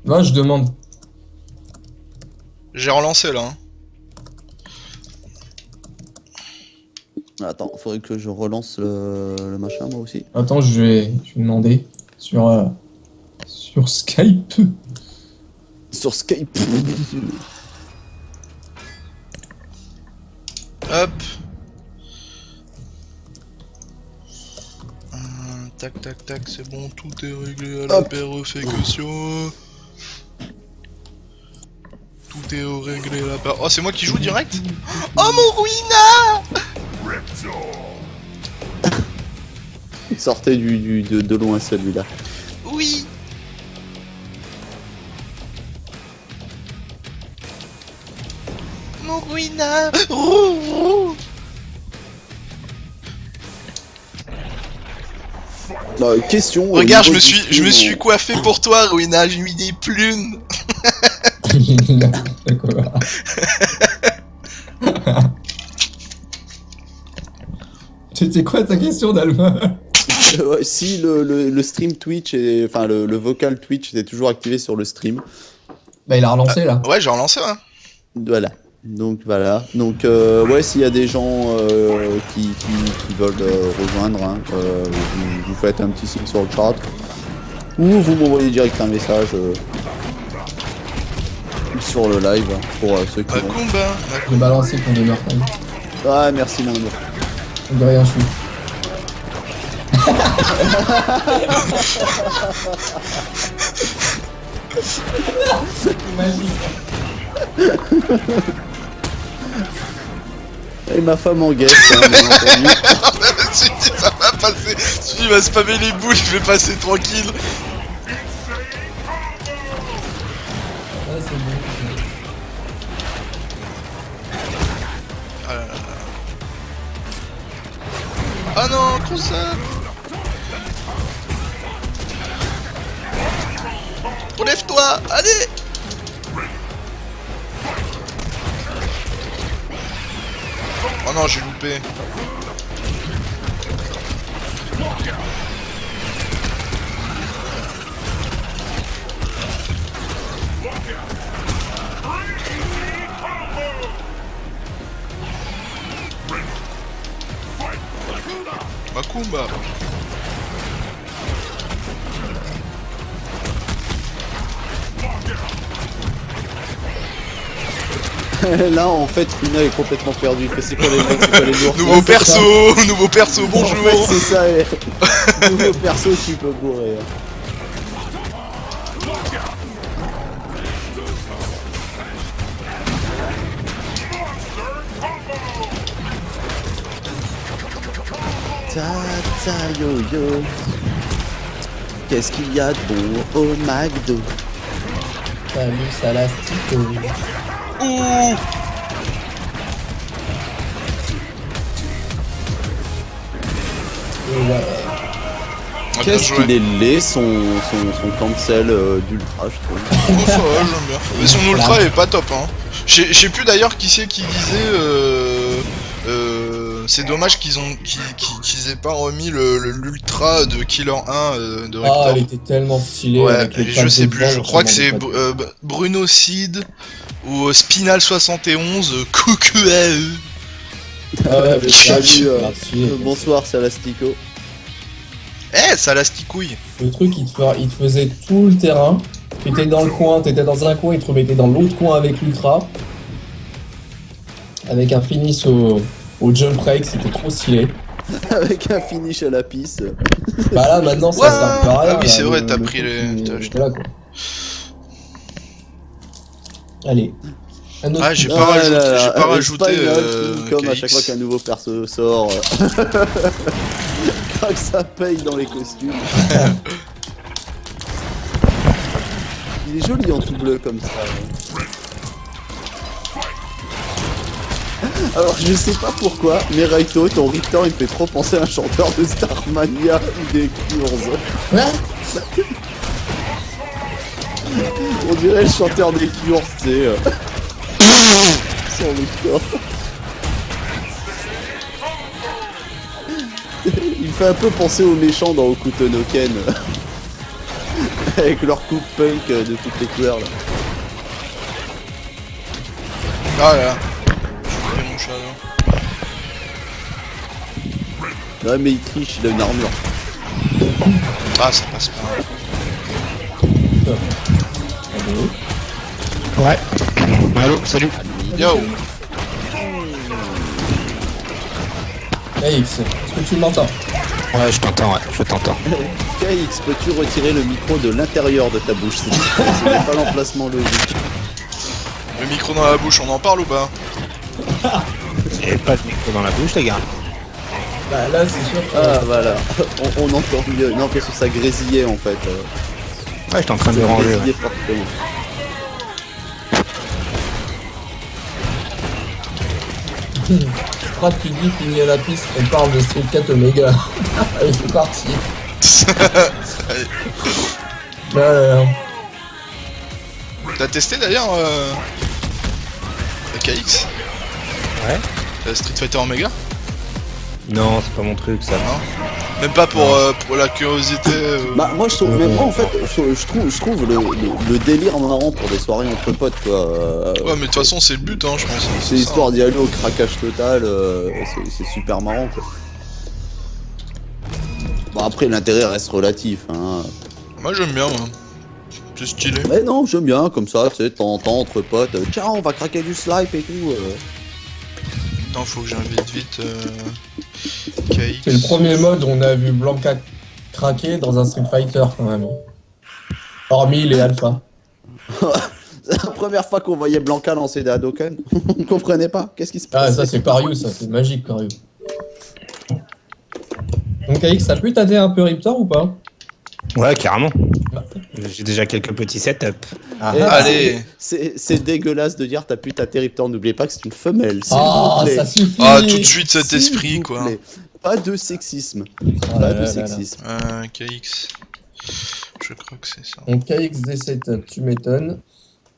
Moi, je demande. J'ai relancé là. Hein. Attends, faudrait que je relance le machin moi aussi. Attends, je vais demander sur Skype. Sur Skype. Hop. Tac tac tac, c'est bon, tout est réglé à la perfection. Tout est réglé à la perfection. Oh, c'est moi qui joue direct. Oh mon ruina. Il sortait de loin celui-là. Oui. Mon ruina. Question. Regarde, je me suis coiffé pour toi, Ruina, j'ai mis des plumes. D'accord. C'était quoi ta question, Dalma? Ouais, si le stream Twitch et enfin le vocal Twitch était toujours activé sur le stream. Bah, il a relancé là. Ouais, j'ai relancé, ouais. Voilà. Donc voilà. Donc ouais, s'il y a des gens qui veulent rejoindre, hein, vous faites un petit signe sur le chat ou vous m'envoyez direct un message sur le live pour ceux qui vont. Macumba. Je vais balancer ton demeure. Ah merci mon amour. De rien, je suis. Magique. Et ma femme en guest, hein, bien entendu. Je me suis dit, ça va passer. Il va spammer les boules, je vais passer tranquille. Ah, c'est bon. Ah là là là. Ah non, croissant. Relève-toi, allez. Oh non, j'ai loupé. Macumba. Là en fait Rina est complètement perdue. C'est quoi les mecs, c'est quoi les lourds. Nouveau perso, bonjour. En fait, c'est ça. Nouveau perso, tu peux bourrer. Ta yo yo. Qu'est-ce qu'il y a de bon au McDo? Salut, Salastico. Ouh. Et ouais. Ah, Qu'est-ce qu'il est laid son cancel d'ultra, je trouve. Oh, ça va, j'aime bien. Mais son ultra est pas top, hein. Je sais plus d'ailleurs qui c'est qui disait. C'est dommage qu'ils aient pas remis l'ultra de Killer 1 de Rector. Ah, elle était tellement stylée. Ouais, avec les je pattes sais de plus, vent, je crois que m'en c'est rappelle pas. Bruno Seed ou Spinal 71, coucou à eux. Ah ouais, mais Salut, merci. bonsoir Salastico. Eh, ça la sticouille. Le truc, il te faisait tout le terrain. T'étais dans le coin, t'étais dans un coin, il te remettait dans l'autre coin avec l'ultra. Avec un finish au jump break, c'était trop stylé. Avec un finish à la pisse. Bah là, maintenant, ça Ouais. sert plus à rien. Ah oui, là, c'est vrai, le t'as truc, pris les- il est- t'as acheté. Voilà, quoi. Allez. Un autre Ah, j'ai coup. pas rajouté, là, j'ai pas rajouté. Spinal qui, comme à KX. chaque fois qu'un nouveau perso sort, que ça paye dans les costumes. Il est joli en tout bleu comme ça. Alors je sais pas pourquoi, mais Raito, ton Rictor il me fait trop penser à un chanteur de Starmania ou des Cures. Ouais. On dirait le chanteur des Cures, tu sais. Son Rictor. Il fait un peu penser au méchant dans Hokuto no Ken. Avec leur coupe punk de toutes les couleurs là. Ah là là. J'ai oublié mon chat là. Ouais, mais il triche, il a une armure. Ah, ça passe pas. Ouais. Allô, salut. Yo. Hey X, est-ce que tu m'entends? Ouais, je t'entends, je t'entends. KX, peux-tu retirer le micro de l'intérieur de ta bouche? Ce n'est pas l'emplacement logique. Le micro dans la bouche, on en parle ou pas? J'ai pas de micro dans la bouche, les gars. Bah là c'est sûr que... Ah voilà, on entend mieux. Non, parce que ça grésillait en fait. Ouais, j'étais en train de Ça me ranger. grésillait fortement. Strat qui dit qu'il y a la piste, on parle de Street 4 Omega. Allez c'est parti. Allez. Là, T'as testé d'ailleurs le KX? Ouais. Street Fighter Omega? Non, c'est pas mon truc, ça. Non. Même pas pour la curiosité. Bah moi je trouve, mais moi en fait je trouve le délire marrant pour des soirées entre potes quoi. Ouais, mais de toute façon, c'est le but, hein, je pense. C'est histoire d'y aller au craquage total, c'est super marrant quoi. Bon après l'intérêt reste relatif hein. Moi, j'aime bien, moi. C'est stylé. Mais non j'aime bien comme ça, tu sais, de temps en temps entre potes, tiens on va craquer du slime et tout. Attends, faut que j'invite vite KX. c'est le premier mode où on a vu Blanca craquer dans un Street Fighter quand même. Hormis les alphas. C'est la première fois qu'on voyait Blanca lancer des Hadoken. On comprenait pas, qu'est-ce qui se passe? Ah ça c'est Parius, ça c'est magique Parius. Donc KX, ça peut tâter un peu Riptor ou pas? Ouais, carrément. J'ai déjà quelques petits setups. Ah, Eh, Allez. c'est dégueulasse de dire t'as pu ta territoire, n'oubliez pas que c'est une femelle, s'il oh, vous plaît. ça suffit. Ah, tout de suite cet S'il esprit, vous quoi. plaît. Pas de sexisme. Oh Pas là de là là là. sexisme. KX. Je crois que c'est ça. Donc KXD setup, tu m'étonnes.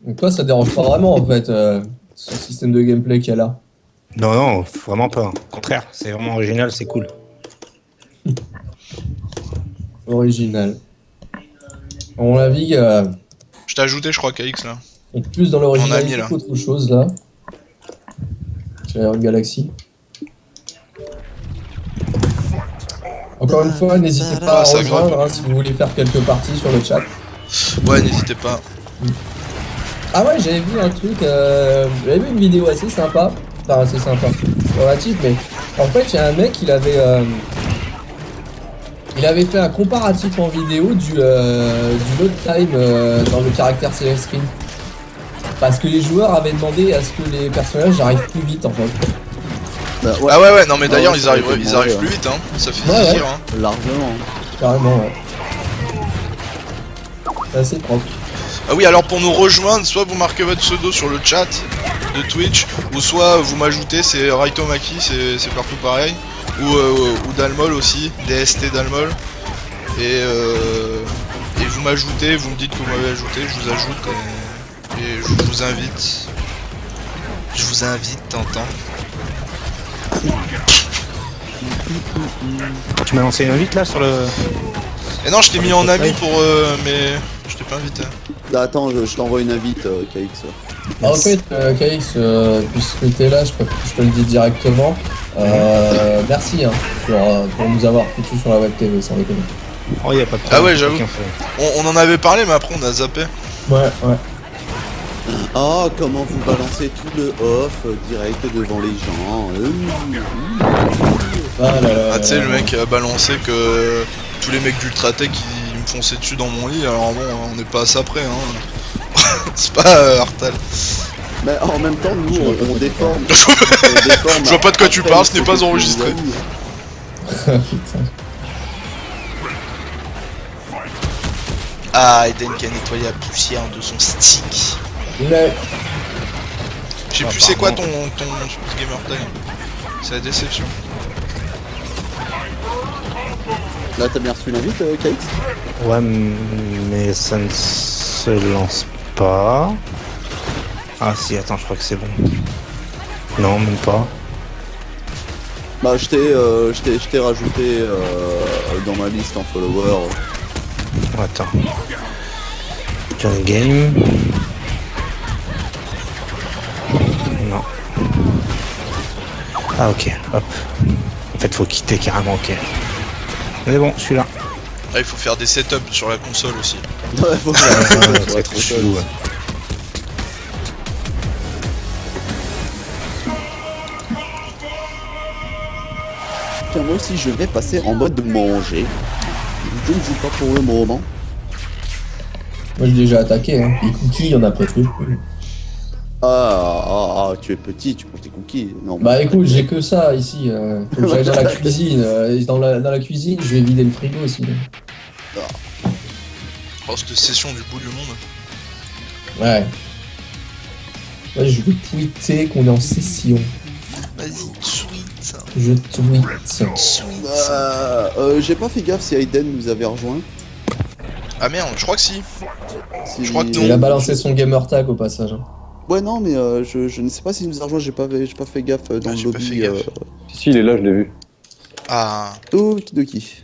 Donc toi ça dérange pas vraiment en fait son système de gameplay qu'il y a là. Non, non, vraiment pas. Au contraire, c'est vraiment original, c'est cool. Original. On l'a vu, Je t'ai ajouté, je crois, KX là. on est plus dans On a l'originalité mis, là. qu'autre chose là. J'ai une galaxie. Encore une fois, n'hésitez pas à ça rejoindre hein, si vous voulez faire quelques parties sur le chat. Ouais, n'hésitez pas. Ah ouais, j'avais vu un truc, j'avais vu une vidéo assez sympa. Enfin, assez sympa, relative, mais en fait, il y a un mec, il avait fait un comparatif en vidéo du load time dans le caractère select screen. Parce que les joueurs avaient demandé à ce que les personnages arrivent plus vite en fait. Bah, ouais, Ah ouais, non, mais d'ailleurs, ouais, ils ça arrivent, a été ils arrivent demandé, plus vite, hein. Ça fait Ouais, plaisir, ouais. hein. largement. Carrément, ouais. C'est assez propre. Ah oui, alors pour nous rejoindre, soit vous marquez votre pseudo sur le chat de Twitch, ou soit vous m'ajoutez, c'est Raitomaki, c'est partout pareil, ou Dalmol aussi, DST Dalmol, et vous m'ajoutez, vous me dites que vous m'avez ajouté, je vous ajoute, et je vous invite. Je vous invite, Tintin. Tu m'as lancé une invite là sur le. Et non, je t'ai mis en ami pour... mais je t'ai pas invité. Là, attends, je t'envoie une invite, KX. Ah, en fait, KX, puisque t'es là, je te le dis directement. Merci hein, pour nous avoir foutu sur la web TV, sans déconner. Oh, y a pas de problème. Ah ouais, j'avoue. Chacun fait. On en avait parlé, mais après on a zappé. Ouais, ouais. Oh, comment vous balancez tout le off direct devant les gens. Ah là là. Ah, tu sais, le mec a balancé que tous les mecs d'Ultratech ils me fonçaient dessus dans mon lit, alors bon, on n'est pas à ça près, hein. C'est pas Artal. Mais en même temps, nous, on déforme. Je vois pas de quoi tu parles, ce n'est pas enregistré. Putain. Ah, Eden qui a nettoyé la poussière de son stick. Mais, Je sais plus c'est quoi ton gamer tag. C'est la déception. Là, t'as bien reçu l'invite, KX? Ouais, mais ça ne se lance pas. Ah si, attends, je crois que c'est bon. Non, même pas. Bah, je t'ai rajouté dans ma liste en follower. Attends. Champion game. Non. Ah ok, hop. En fait faut quitter carrément, ok. Mais bon, je suis là. Ah, il faut faire des setups sur la console aussi. Ouais, faut Ouais, faire c'est trop chelou. Ouais. Tiens, moi aussi je vais passer en mode manger. Je ne joue pas pour le moment. Moi j'ai déjà attaqué, hein. Les cookies, il y en a presque plus. Tu es petit, tu prends tes cookies. Non, Bah écoute, j'ai que ça ici. Faut que j'aille dans la cuisine. Dans la cuisine, je vais vider le frigo aussi. Oh, cette session du bout du monde. Ouais. Ouais, je vais tweeter qu'on est en session. Vas-y, sweet. Je tweet. Sweet. J'ai pas fait gaffe si Aiden nous avait rejoint. Ah merde, je crois que si. Si- Je crois que non. Il a balancé son gamer tag au passage. Hein. Ouais, non, mais je ne sais pas s'il nous a rejoint, j'ai pas fait gaffe dans le j'ai pas lobby. fait gaffe. Si, il est là, je l'ai vu. Ah, Okidoki.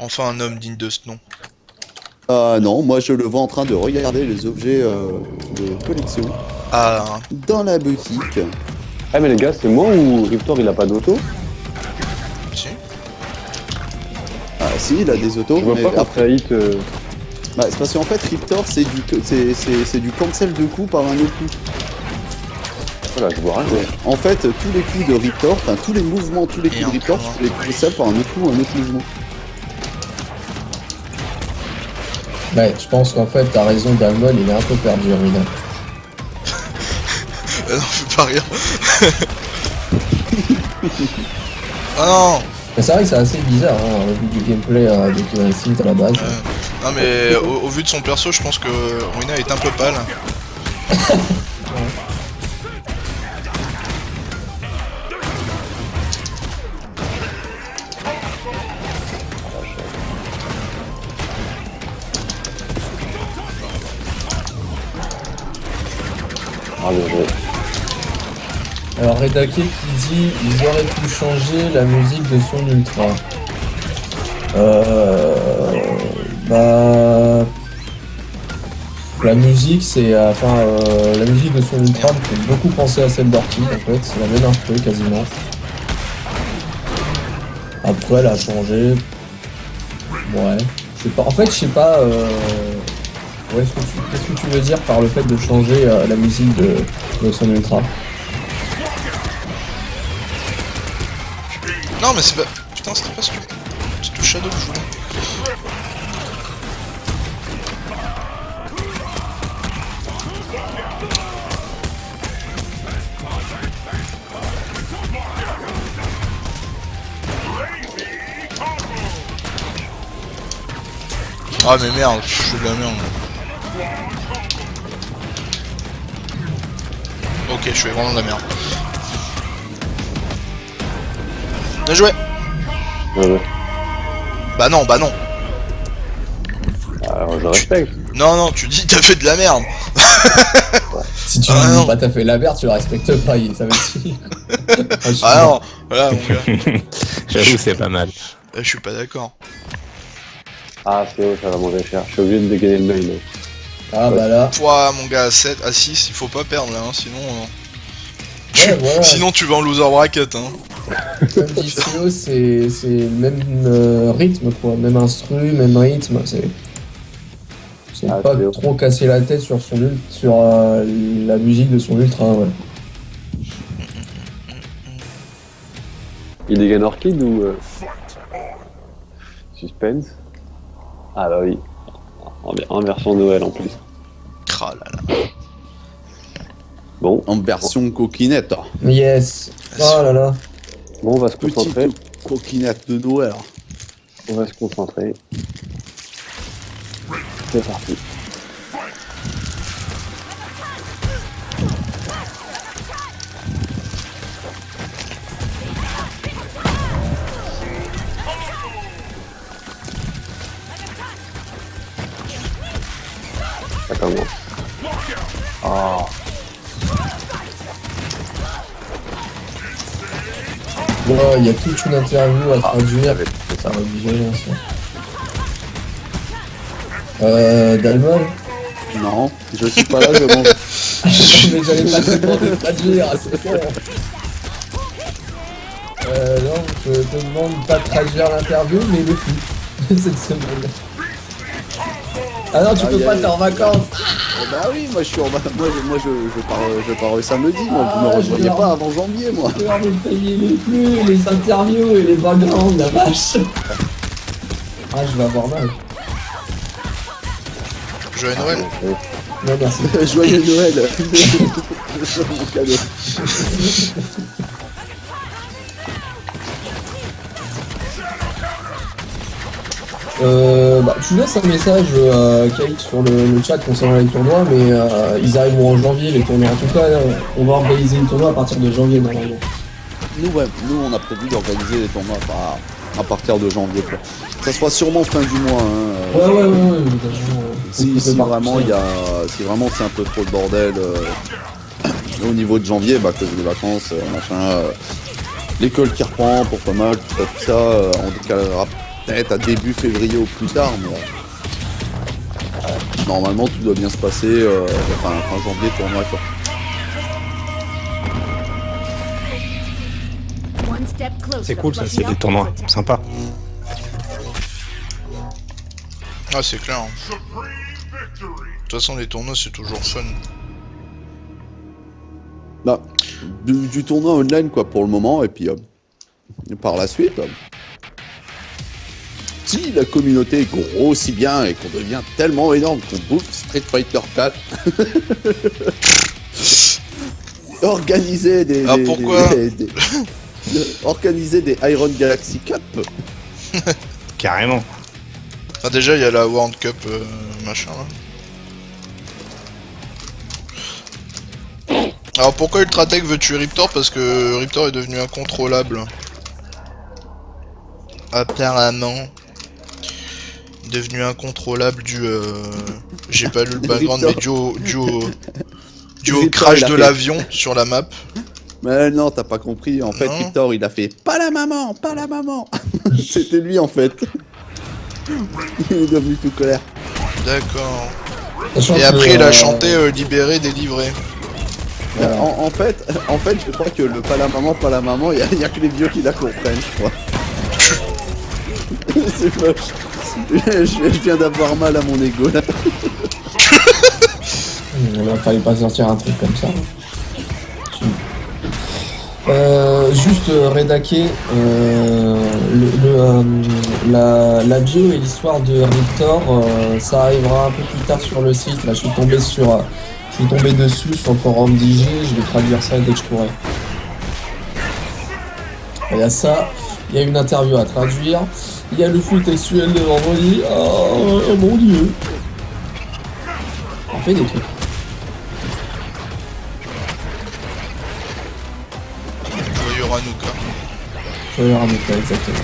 enfin un homme digne de ce nom. Ah non, moi je le vois en train de regarder les objets de collection Ah, dans la boutique. Ah, mais les gars, c'est moi ou Riptor il a pas d'auto? si. Ah si, il a des autos, Je vois mais pas après, contre hit. bah, c'est parce qu'en fait Riptor c'est du cancel de coups par un autre coup. Voilà, je vois rien. En fait, tous les coups de Riptor, enfin tous les mouvements, tous les coups Et de Riptor, encore. tu les cancel par un autre coup, un autre mouvement. Ouais, je pense qu'en fait, t'as raison, Dalmon, il est un peu perdu, Rina. Non, fais pas rire. Ah non. Mais c'est vrai que c'est assez bizarre, hein, au vu du gameplay de Killer Instinct à la base. Non mais au vu de son perso, je pense que Ruina est un peu pâle. Ah, bien joué. Alors Redake qui dit ils auraient pu changer la musique de son ultra. Bah la musique c'est la musique de son ultra me fait beaucoup penser à celle d'Orchid en fait, c'est la même instru quasiment. Après elle a changé. Ouais. Je sais pas. En fait je sais pas ouais, qu'est-ce que tu veux dire par le fait de changer la musique de son ultra? Non mais c'est pas... Putain, c'était pas ce que... C'était Shadow que je voulais. Ah mais merde, je fais de la merde. Ok, je fais vraiment de la merde. Bien joué. Ouais. Bah non, bah non. Alors, je respecte. Non, non, tu dis t'as fait de la merde. Si tu Ah, dis non. pas t'as fait la merde, tu le respectes pas, ça va être Ah non, voilà mon gars. J'avoue, c'est pas mal. Je suis pas d'accord. Ah, c'est haut, ça va manger cher. Je suis obligé de dégainer le mail. Ah bah là, Pouah mon gars, à 7, à 6, il faut pas perdre là, hein, sinon... ouais, voilà. Sinon tu vas en loser bracket, hein. Comme dit CEO, c'est le même rythme quoi, même instru, même rythme, c'est Ah, pas c'est trop casser la tête sur la musique de son ultra, ouais. Il dégaine Orchid ou... Suspense. Ah bah oui. En version Noël en plus. Ah là là. Bon, En version coquinette. Yes. Oh là là. bon, on va se concentrer. Petite coquinette de Noël. On va se concentrer. C'est parti. Ça commence. Ah, Bon, il y a toute une interview à traduire. c'est Ça va être violent ça. Dalmol. Non, je suis pas là, je mange. Mais j'avais pas te demander de traduire, c'est bon. Non, je te demande pas de traduire l'interview, mais le flux. Cette semaine. Ah non, tu peux pas, t'es en vacances. Bah oui, moi je suis en moi je pars samedi, moi vous me Ah, rejoignez je pas avant janvier moi. Je vais me payer les flux, les interviews et les backgrounds, la vache. Ah, je vais avoir mal. Joyeux Noël. Non, merci. Joyeux Noël. Mon cadeau. Tu laisses un message, Kate, sur le chat concernant les tournois, mais ils arriveront en janvier, les tournois. En tout cas, on va organiser les tournois à partir de janvier, normalement. Nous on a prévu d'organiser les tournois à partir de janvier quoi. Ça sera sûrement fin du mois hein. Ouais. Si vraiment si vraiment c'est un peu trop le bordel au niveau de janvier, bah à cause des vacances, machin, l'école qui reprend pour pas mal, tout ça, on décalera peut-être à début février au plus tard, mais normalement tout doit bien se passer, fin janvier tournoi quoi. C'est cool ça, c'est des tournois, sympa. Ah, c'est clair. De toute façon, les tournois, c'est toujours fun. Bah, du tournoi online quoi pour le moment, et puis par la suite, si la communauté grossit bien et qu'on devient tellement énorme qu'on bouffe Street Fighter 4, organiser des... pourquoi organiser des Iron Galaxy Cup. Carrément. Enfin, déjà, il y a la World Cup, machin, là. Alors, pourquoi Ultratech veut tuer Riptor? Parce que Riptor est devenu incontrôlable. Apparemment. Devenu incontrôlable j'ai pas lu le background, mais dû au Riptor, crash il a de fait- l'avion sur la map. Mais non, t'as pas compris. En fait, Non. Victor, il a fait pas la maman, pas la maman. C'était lui en fait. Il est devenu tout colère. D'accord. Sachant Et que, après, il a chanté libéré, délivré. Voilà. En fait, je crois que le pas la maman, y a que les vieux qui la comprennent, je crois. C'est moche. Je viens d'avoir mal à mon ego là. Il fallait pas sortir un truc comme ça. Juste rédaquer la bio et l'histoire de Riptor, ça arrivera un peu plus tard sur le site. Là, je suis tombé dessus sur le forum d'IG. Je vais traduire ça dès que je pourrai. Il y a ça, il y a une interview à traduire, il y a le flux textuel de vendredi. Oh mon dieu! On fait des trucs. Joyeux Ranouka. Je vais ramener ça exactement.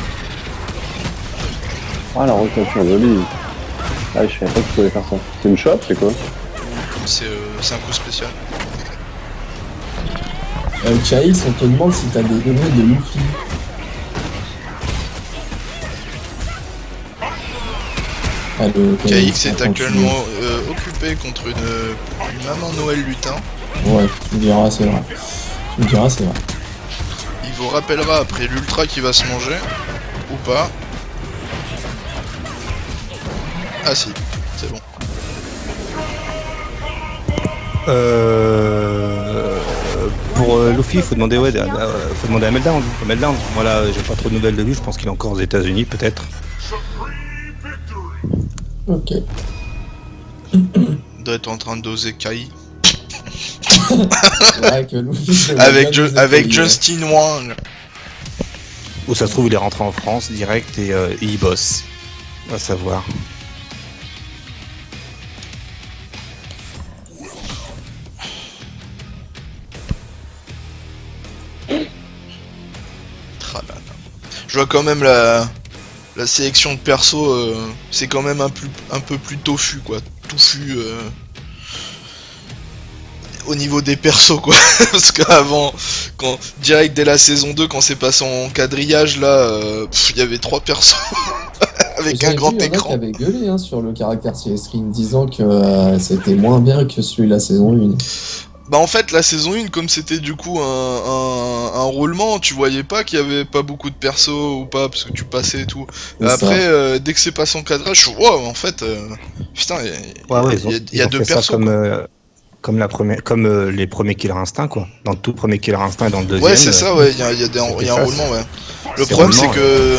Ah, la rotation, jolie. Ah, je savais pas que tu pouvais faire ça. C'est une shop, c'est quoi? C'est un coup spécial. Chaos, on te demande si t'as des données de Luffy. KX est actuellement occupé contre une maman Noël lutin. Ouais, tu me diras, c'est vrai. Il vous rappellera après l'ultra qui va se manger. Ou pas. Ah si, c'est bon. Pour Luffy, faut demander faut demander à Meltdown. Moi là, j'ai pas trop de nouvelles de lui. Je pense qu'il est encore aux États-Unis, peut-être. Ok. Il doit être en train de doser Kai. C'est vrai que Luffy, Avec Justin Wang. Ou ça se trouve, il est rentré en France direct et il bosse. On va savoir. Tralala. Je vois quand même la sélection de perso, c'est quand même un peu plus tofu quoi. Touffu au niveau des persos quoi. Parce qu'avant, direct dès la saison 2, quand c'est passé en quadrillage là, il y avait 3 persos avec J'avais un grand vu, il y en a qui écran. avaient gueulé hein, sur le caractère screen, disant que c'était moins bien que celui de la saison 1. Bah en fait la saison 1 comme c'était du coup un roulement, tu voyais pas qu'il y avait pas beaucoup de persos ou pas parce que tu passais et tout. C'est Après dès que c'est passé en cadrage, je suis wow en fait putain il y a ils ont deux fait ça persos. comme, Quoi. comme les premiers Killer Instinct quoi. Dans le tout premier Killer Instinct et dans le deuxième. Ouais c'est ça ouais, il y a un roulement ouais. Le problème c'est que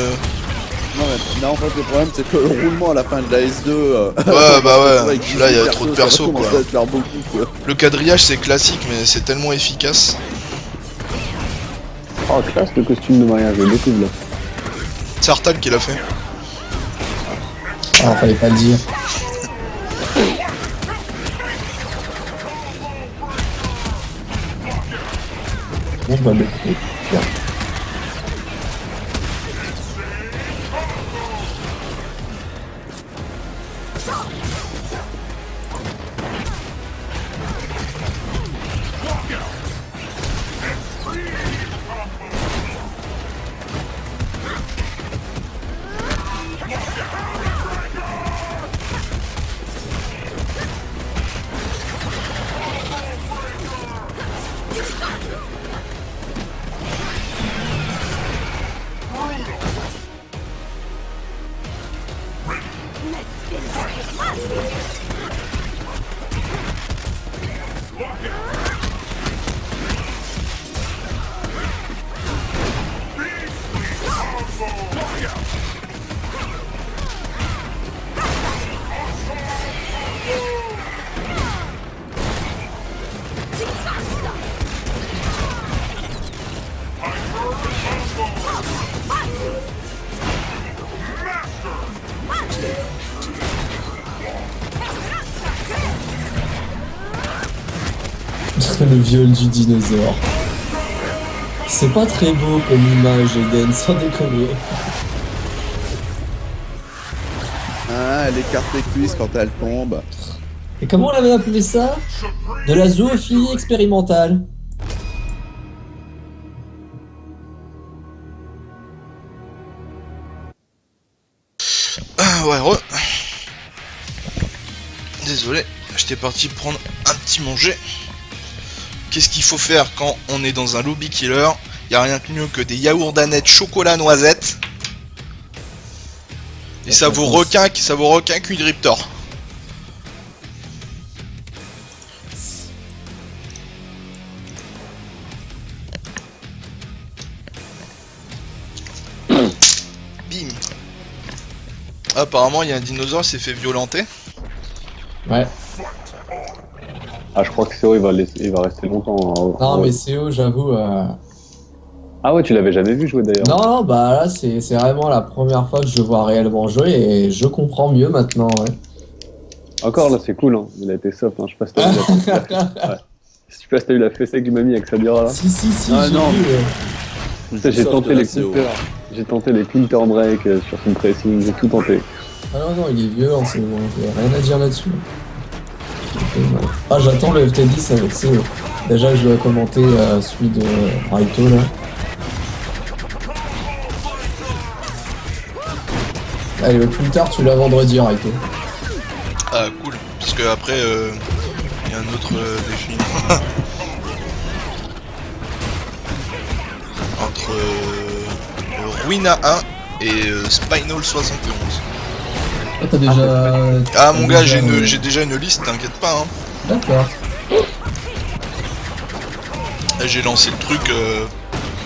Non, en fait, le problème, c'est que le roulement à la fin de la S2. ouais bah ouais, là il y a trop de persos ça quoi. commence à faire beaucoup, quoi. Le quadrillage c'est classique mais c'est tellement efficace. Oh, classe le costume de mariage, je découvre là. C'est Artal qui l'a fait. Ah, fallait pas le dire. Bon, bah, le bien. Le viol du dinosaure. C'est pas très beau comme image, Eden, sans déconner. Ah, elle écarte les cuisses quand elle tombe. Et comment on avait appelé ça? De la zoophilie expérimentale. Ah ouais re. Désolé, j'étais parti prendre un petit manger. Qu'est-ce qu'il faut faire quand on est dans un lobby killer? Y a rien de mieux que des yaourts d'aneth chocolat noisette. Et ça vaut requin cuit de Riptor. Bim. Apparemment il y a un dinosaure qui s'est fait violenter. Ouais. Ah, je crois que CO il va rester longtemps. Hein. Non, mais CO, j'avoue. Ah ouais, tu l'avais jamais vu jouer d'ailleurs. Non, bah là, c'est vraiment la première fois que je le vois réellement jouer et je comprends mieux maintenant. Ouais. Encore là, c'est cool. Hein. Il a été soft. Hein. Je sais pas si t'as vu la fesse. Ouais. Je sais pas si t'as eu la fessée que m'a mis avec Sadira là. Si, Ah, j'ai non. vu. Tu sais, j'ai tenté les counter. J'ai tenté les counter break sur son pressing. J'ai tout tenté. Ah non, il est violent, c'est bon. Rien à dire là-dessus. Ah, j'attends le FT10 avec CO. Déjà, je dois commenter celui de Raito là. Allez, le plus tard, tu l'as vendredi, Raito. Ah cool, parce que après il y a un autre défi entre Ruina 1 et Spinal 71. Ah, t'as déjà. Ah mon gars, j'ai déjà une liste, t'inquiète pas hein. D'accord. Là, j'ai lancé le truc,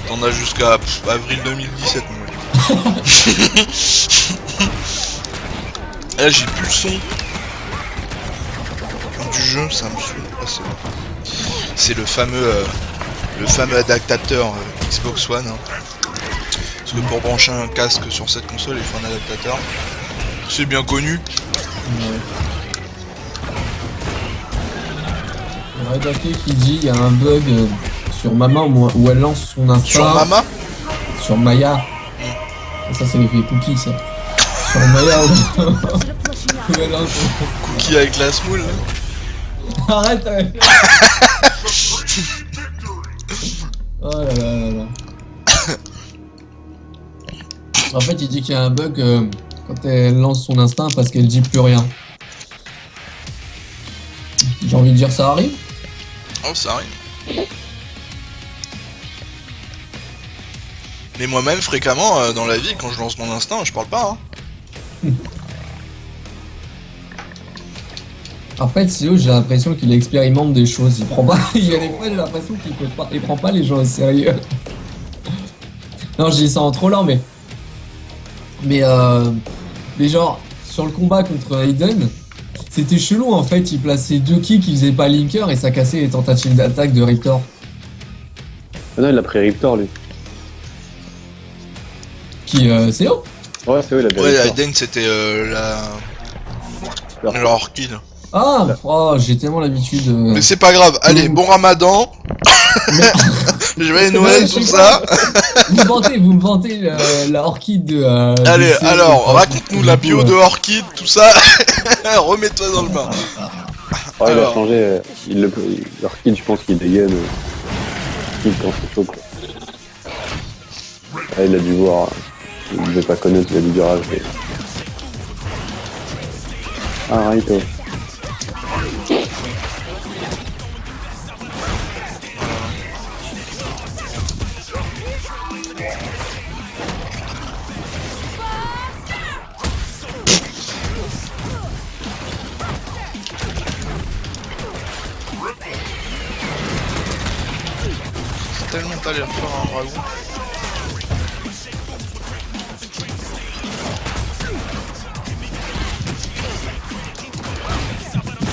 t'en as jusqu'à avril 2017 mon gars. Là j'ai plus le son du jeu, ça me saoule. Ah, c'est bon. C'est le fameux adaptateur Xbox One. Hein. Parce que pour brancher un casque sur cette console, il faut un adaptateur. C'est bien connu. Ouais. Il y a Redacté qui dit il y a un bug sur Mama où elle lance son Insta. Sur Mama. Sur Maya. Ça, c'est les cookies, ça. Sur Maya où elle lance son... Cookie avec la smoule. Arrête. Oh là là là là. En fait, il dit qu'il y a un bug quand elle lance son instinct parce qu'elle dit plus rien. J'ai envie de dire ça arrive. Oh, ça arrive. Mais moi-même, fréquemment, dans la vie, quand je lance mon instinct, je parle pas, hein. En fait, Sio, j'ai l'impression qu'il expérimente des choses. Il prend pas. Il y a des fois, j'ai l'impression qu'il peut pas. Il prend pas les gens au sérieux. Non, je dis ça en trollant, mais. Mais genre, sur le combat contre Aiden, c'était chelou en fait. Il plaçait 2 kicks, il faisait pas linker et ça cassait les tentatives d'attaque de Riptor. Ah non, il a pris Riptor lui. Qui, Sio? Ouais, c'est vrai, il a pris Ouais, Riptor. Aiden, c'était la Alors, orchide. Ah, oh, j'ai tellement l'habitude. Mais c'est pas grave, allez, bon ramadan. Je vais Noël, je tout sais ça. vous me vantez la orchide de. Allez, de Sio, alors, quoi. raconte-nous la bio de orchide, tout ça. Remets-toi dans le bain. ouais, il a alors. changé. L'orchid, je pense qu'il dégaine. Il quand c'est chaud, quoi. Ah, il a dû voir. Il devait pas connaître, il a dû dire ah, je vais. Ah, Raito. C'est tellement t'allais faire un dragon.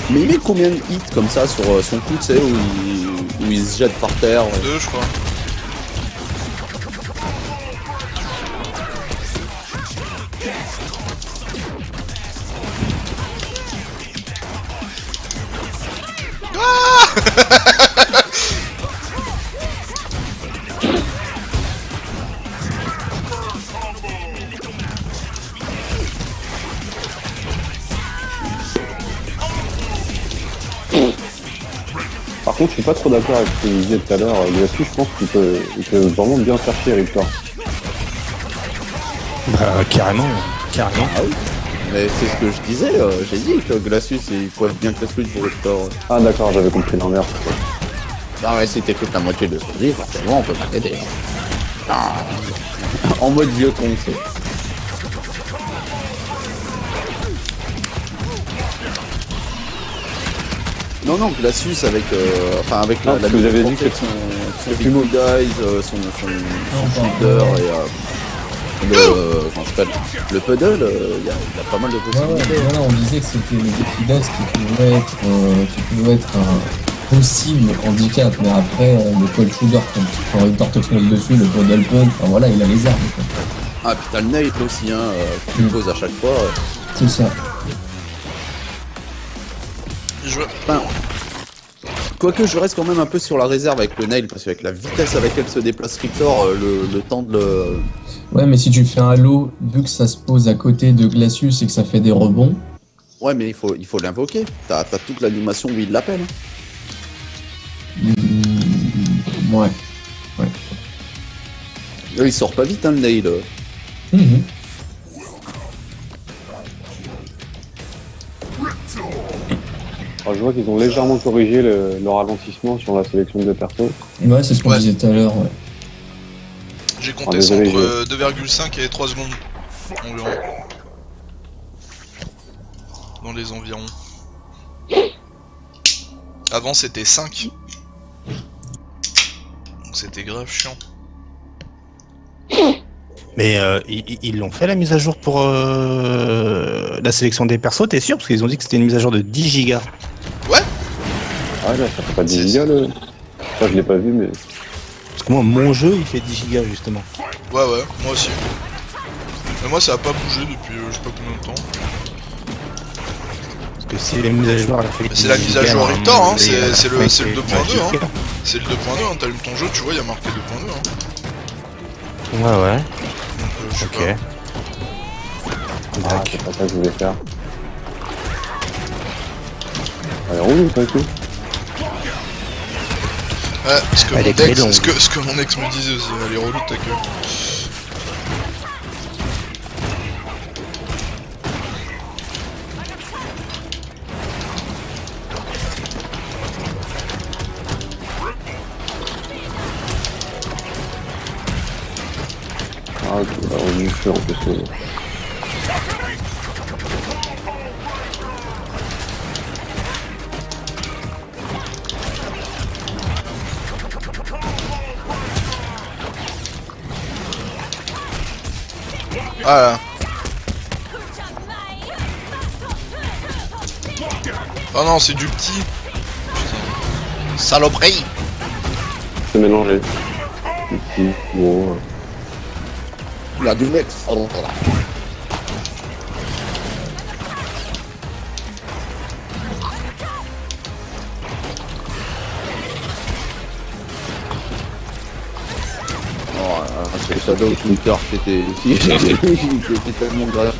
Mais il met combien de hits comme ça sur son coup, tu sais, où il se jette par terre 2, je crois. Par contre, je suis pas trop d'accord avec ce que vous disiez tout à l'heure. Là-dessus, je pense qu'il peut vraiment bien faire chier Riptor. Bah, carrément. Carrément. Ah oui. Mais c'est ce que je disais, j'ai dit que Glacius il faut être bien que Glacius pour Riptor. Ah, d'accord, j'avais compris l'inverse. Ah ouais, si t'écoutes la moitié de ce que je dis, forcément on peut pas t'aider. Ah. En mode vieux con, c'est. Non, non, Glacius avec, avec Non, parce que vous avez dit que son Big Blue Eyes, son Shielder et comment ça s'appelle, le Puddle, il y a pas mal de Ouais, possibilités. voilà, on disait que c'était le Defidas qui pouvait être un possible handicap, mais après, le Cold Shooter, quand Riptor te fonce dessus, le Puddle Punk, enfin voilà, il a les armes. Quoi. Ah, puis t'as le Nail aussi, hein, qui pose à chaque fois. C'est ça. Je... Enfin, quoique je reste quand même un peu sur la réserve avec le Nail, parce qu'avec la vitesse avec laquelle se déplace Riptor, le temps de le... Ouais, mais si tu fais un lot, vu que ça se pose à côté de Glacius et que ça fait des rebonds. Ouais, mais il faut l'invoquer. T'as toute l'animation où il l'appelle. Ouais. Là, il sort pas vite, hein, le Nail. Mhm. Alors, je vois qu'ils ont légèrement corrigé le ralentissement sur la sélection de persos. Ouais, c'est ce qu'on Ouais. disait tout à l'heure, ouais. J'ai compté ça désolé, entre 2,5 et 3 secondes environ. Dans les environs. Avant c'était 5. Donc c'était grave chiant. Mais ils l'ont fait la mise à jour pour la sélection des persos, t'es sûr? Parce qu'ils ont dit que c'était une mise à jour de 10 gigas. Ah ouais, là, ça fait pas 10 gigas, le... Ça, je l'ai pas vu, mais... Parce que moi, mon jeu, il fait 10 gigas, justement. Ouais, moi aussi. Mais moi ça a pas bougé depuis je sais pas combien de temps. Parce que si la mise à jour, elle fait 10 C'est la mise à gigas, jour normalement, Riptor, hein, il y a c'est le 2.2, hein. gigas. C'est le 2.2, hein, t'allumes ton jeu, tu vois, il y a marqué 2.2. Hein. Ouais. Donc je sais Ok. pas. Ah, D'accord. c'est pas ça que je voulais faire. Allez, roule, pas tout. Ouais, ce que, Elle mon est très ex, longue. ce que mon ex me disait aussi, elle est relou ta gueule. Ah, ok, bah, on y fait en plus. Ah là. Oh non, c'est du petit. Putain. Saloperie. C'est mélangé. Petit, gros. Il a du mec. Oh, voilà. Oh, c'est Shadow Twitter qui était c'était tellement grave.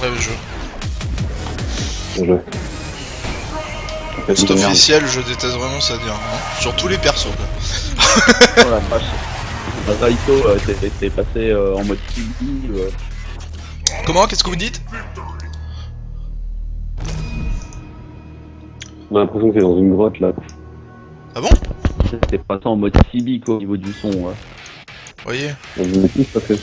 Ouais, je. Bien joué. C'est officiel, je déteste vraiment ça dire. Hein. Sur tous les persos. Quoi. Oh la vache. Raito, t'es passé en mode Tibi. Comment? Qu'est-ce que vous dites? On a l'impression que t'es dans une grotte là. Ah bon? T'es passé en mode Tibi au niveau du son. Ouais. Voyez. Dans une équipe, ça fait.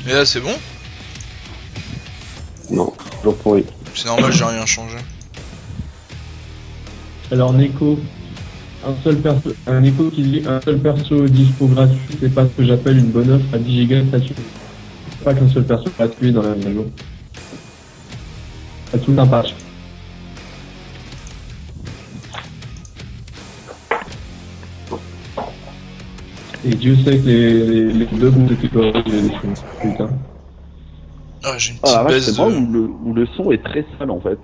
Et là, c'est bon? Non, toujours pourri. C'est normal, j'ai rien changé. Alors Neko, un Neko qui dit un seul perso dispo gratuit, c'est pas ce que j'appelle une bonne offre à 10 gigas gratuit. Pas qu'un seul perso gratuit dans la mise à jour. C'est tout un patch. Et Dieu sait que les bugs ont été corrigés, putain. Ah, j'ai une Ah la petite vache, baisse c'est moi de... où le son est très sale en fait.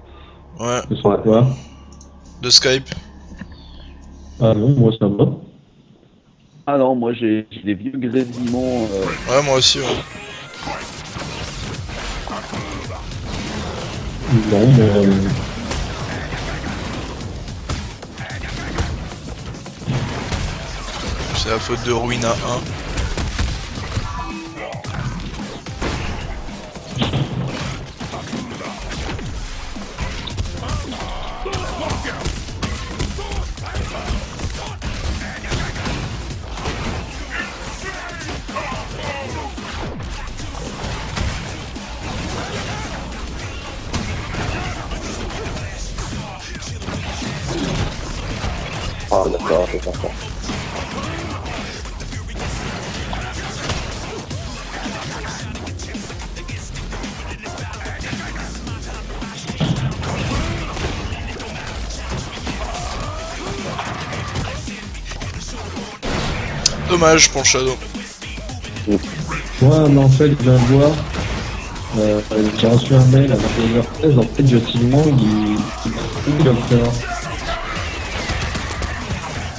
Ouais, Ce sont quoi? de Skype. Ah non, moi ça va. Ah non, moi j'ai des vieux grésillements. Ouais, moi aussi, ouais. Non, mais C'est la faute de Ruina 1. Ah, d'accord, c'est pas ça. Dommage pour le Shadow. moi, mais en fait, je viens de voir, j'ai reçu un mail à 22h16, en fait, Jotimang, il va faire.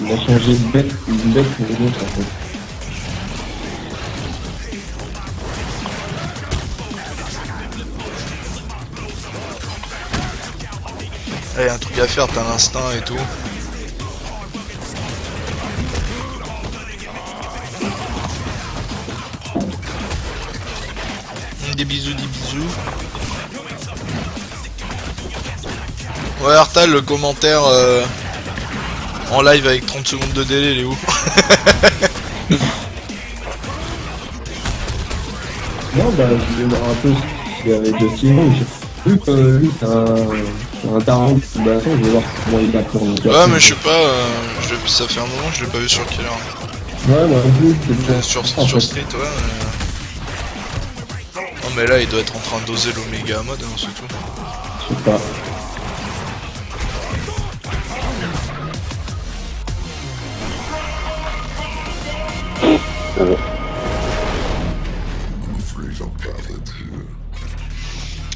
Il a changé de bête pour une autre, en fait. Eh, un truc à faire, t'as l'instinct et tout. Des bisous, des bisous. Ouais, Artal, le commentaire en live avec 30 secondes de délai, il est où? Non, bah, je voulais voir un peu ce qu'il y avait de Jotimang. Vu que lui, c'est un tarant de combattant, je vais voir comment il va pour nous. Ouais, mais je sais pas, ça fait un moment que je l'ai pas vu sur Killer. Ouais, moi non plus, c'est Sur en fait. Street, ouais. Non, mais là, il doit être en train d'oser l'Omega mode, hein, c'est tout. Je sais pas.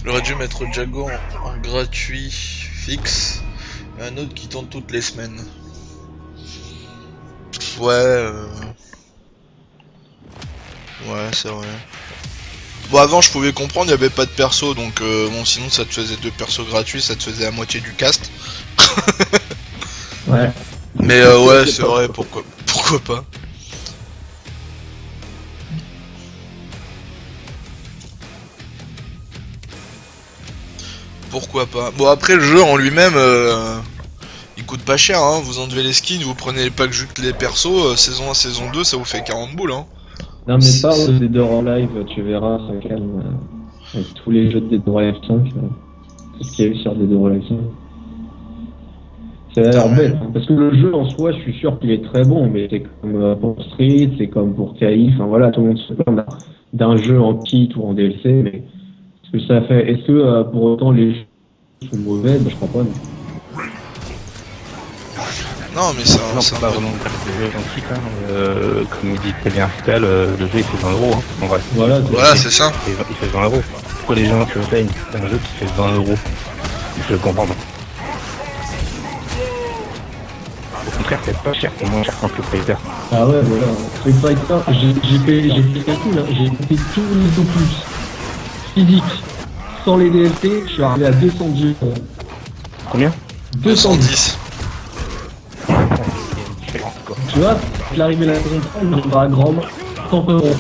J'aurais dû mettre Jago en gratuit fixe, et un autre qui tourne toutes les semaines. Ouais, ouais, c'est vrai. Bon, avant, je pouvais comprendre, il y avait pas de perso, donc bon, sinon ça te faisait 2 persos gratuits, ça te faisait la moitié du cast. Ouais. Mais ouais, c'est vrai, pourquoi pas. Pourquoi pas. Bon, après, le jeu en lui-même, il coûte pas cher, hein. Vous enlevez les skins, vous prenez les packs juste les persos, saison 1, saison 2, ça vous fait 40 boules, hein. Non, mais parle des Dead or Alive, tu verras, ça calme. Avec tous les jeux de Dead or Alive 5, tout ce qu'il y a eu sur Dead or Alive 5. Ça a l'air bête, hein, parce que le jeu en soi, je suis sûr qu'il est très bon, mais c'est comme pour Street, c'est comme pour KI, enfin voilà, tout le monde se plaint d'un jeu en kit ou en DLC, mais ce que ça fait, est-ce que pour autant les jeux sont mauvais? Ben, je crois pas. Non. Non, mais c'est Non, un c'est pas vraiment le jeu identique, hein. Comme il dit très bien Pascal, le jeu il fait 20 euros, hein, en vrai. Voilà, c'est ça. Il fait 20 euros. Pourquoi les gens se plaignent d'un jeu qui fait 20 euros? Je comprends pas. Au contraire, c'est pas cher, c'est moins cher qu'un Street Fighter. Ah ouais, voilà. Street Fighter, j'ai fait le calcul, hein. J'ai coupé tous les opus physiques sans les DLC, je suis arrivé à 210 euros. Combien? 210. Tu vois, je l'arrivée la saison 3, on va à Grom, 100 euros.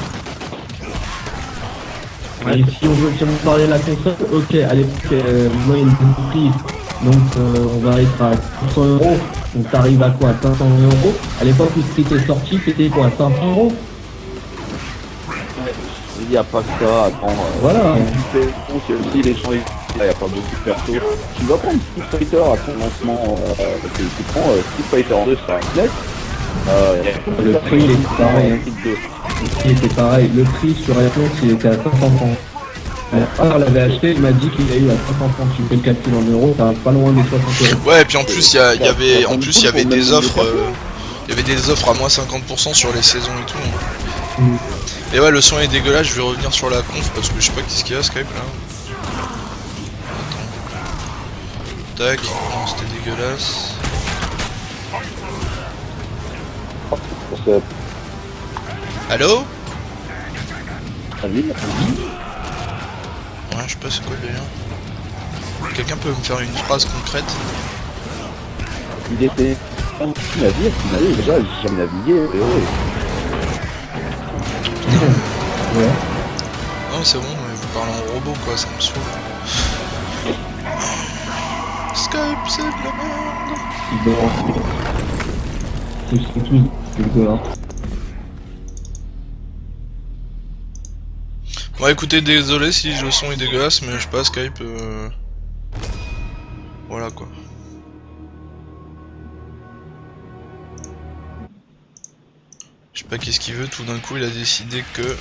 Ouais. Et si on parlait de la console, ok, à l'époque, moi il y a une bonne prise, donc on va être à 400 euros, donc t'arrives à quoi, 500 euros. À l'époque où Street est sorti, c'était quoi, 500 euros. Il n'y a pas que ça, attends. Voilà. C'est aussi les gens, il n'y a pas beaucoup de persos. Tu vas prendre Street Fighter à son lancement, parce que tu prends Street Fighter 2 sur la net. Le prix il était pareil. Hein. Le prix était pareil. Le prix sur Xbox il était à 500 francs. Mon frère l'avait acheté, il m'a dit qu'il a eu à 500 francs. Tu fais le calcul en euros, t'as pas loin des 60 euros. Ouais, et puis en plus, il y avait des offres. Il y avait des offres à moins 50% sur les saisons et tout. Mm. Et ouais, le son est dégueulasse, je vais revenir sur la conf parce que je sais pas qu'est-ce qu'il y a Skype là. Attends. Tac, non, c'était dégueulasse. Allô? Salut. Ouais, je sais pas c'est quoi le délire. Quelqu'un peut me faire une phrase concrète? Il était un petit navire qui n'avait déjà jamais navigué. Ouais. Non, c'est bon, mais vous parlez en robot quoi, ça me saoule. Skype, c'est de la merde. Ils ont... Ils sont tous dégueulasses. Bon, écoutez, désolé si le son est dégueulasse, mais je sais pas, Skype. Voilà quoi. Je sais pas qu'est-ce qu'il veut, tout d'un coup il a décidé que.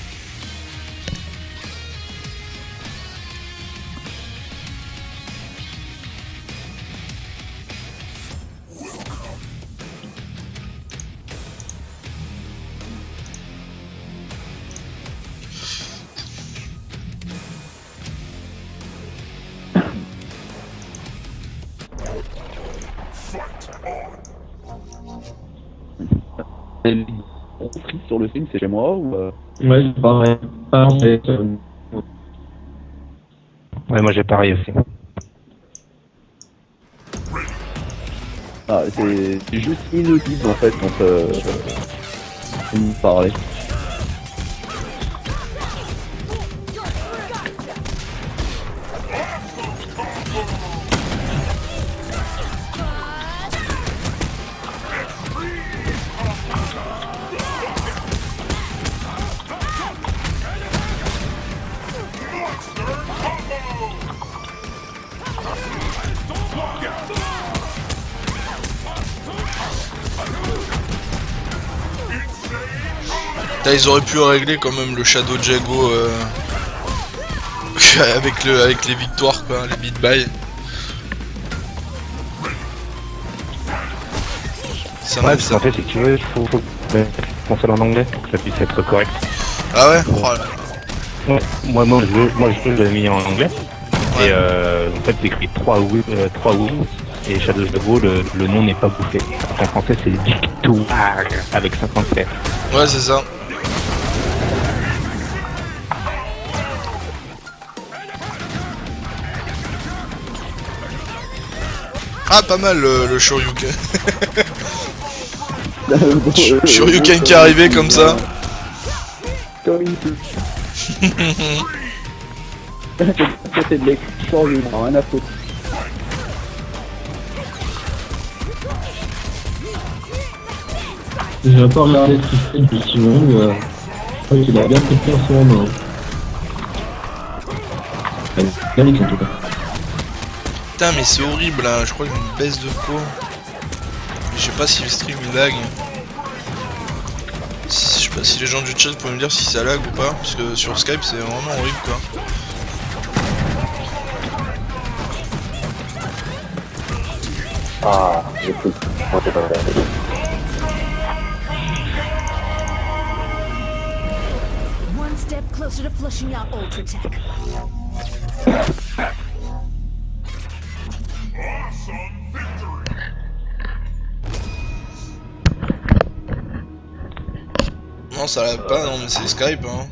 Sur le film, c'est chez moi ou Ouais, c'est pareil. Ah, c'est... Ouais, moi j'ai pareil aussi. Ah, c'est juste inaudible en fait quand vous parlez. Là, ils auraient pu régler quand même le Shadow Jago avec les victoires quoi, les beat by. Ça Ouais, m'a parce qu'en fait, si tu veux, il faut console en anglais pour que ça puisse être correct. Ah ouais, oh là là. Ouais. Moi, je l'ai mis en anglais. Ouais. Et en fait, c'est écrit 3 wins. Et Shadow Jago, le nom n'est pas bouffé. En français, c'est Victoire avec 57. Ouais, c'est ça. Ah, pas mal le Shoryuken. Shoryuken qui est arrivé comme ça. Comme il peut. C'est de l'export, il n'en a rien à foutre. J'ai pas regardé ce qu'il fait depuis si long, je crois qu'il a bien pris en ce moment. Bien en tout cas. Putain, mais c'est horrible là, je crois qu'il y a une baisse de quoi. Je sais pas si le stream il lag. Je sais pas si les gens du chat peuvent me dire si ça lag ou pas, parce que sur Skype c'est vraiment horrible quoi. Ah, le truc. Oh, c'est pas vrai. One step closer to flushing out Ultra Tech. Non, ça lag pas, non, mais c'est Skype hein.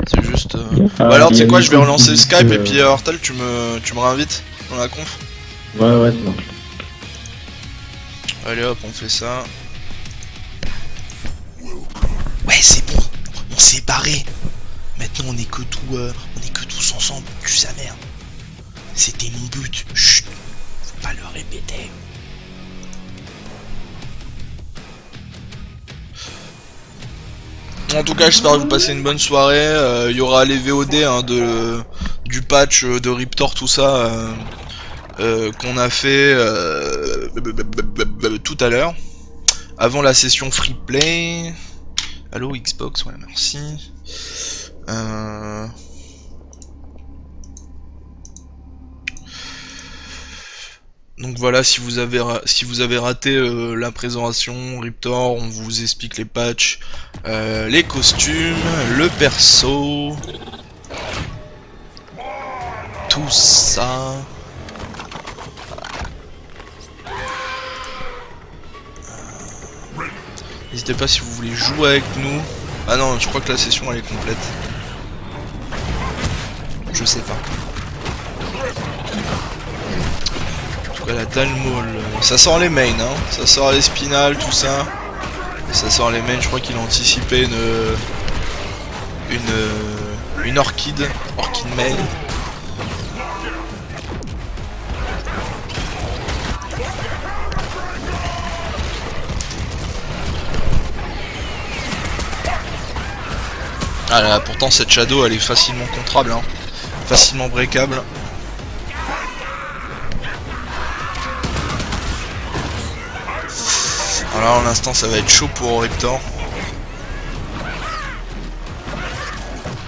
C'est juste. Bah alors, tu sais quoi, je vais relancer Skype et puis Hortal, tu me réinvites dans la conf. Ouais, c'est bon. Allez hop, on fait ça. Ouais, c'est bon, on s'est barré. Maintenant, on est que tous ensemble, tu sa mère. C'était mon but. Chut, faut pas le répéter. En tout cas, j'espère que vous passez une bonne soirée. Il y aura les VOD hein, du patch de Riptor, tout ça, qu'on a fait tout à l'heure, avant la session free play. Allo Xbox, ouais, merci. Donc voilà, si vous avez raté la présentation Riptor, on vous explique les patchs, les costumes, le perso, tout ça. N'hésitez pas si vous voulez jouer avec nous. Ah non, je crois que la session elle est complète. Je sais pas. En tout cas la Dalmol, ça sort les mains hein. Ça sort les spinals, tout ça. Ça sort les mains, je crois qu'il a anticipé une orchide main. Ah là, pourtant cette shadow elle est facilement contrable hein. Facilement breakable. Alors en l'instant ça va être chaud pour Riptor.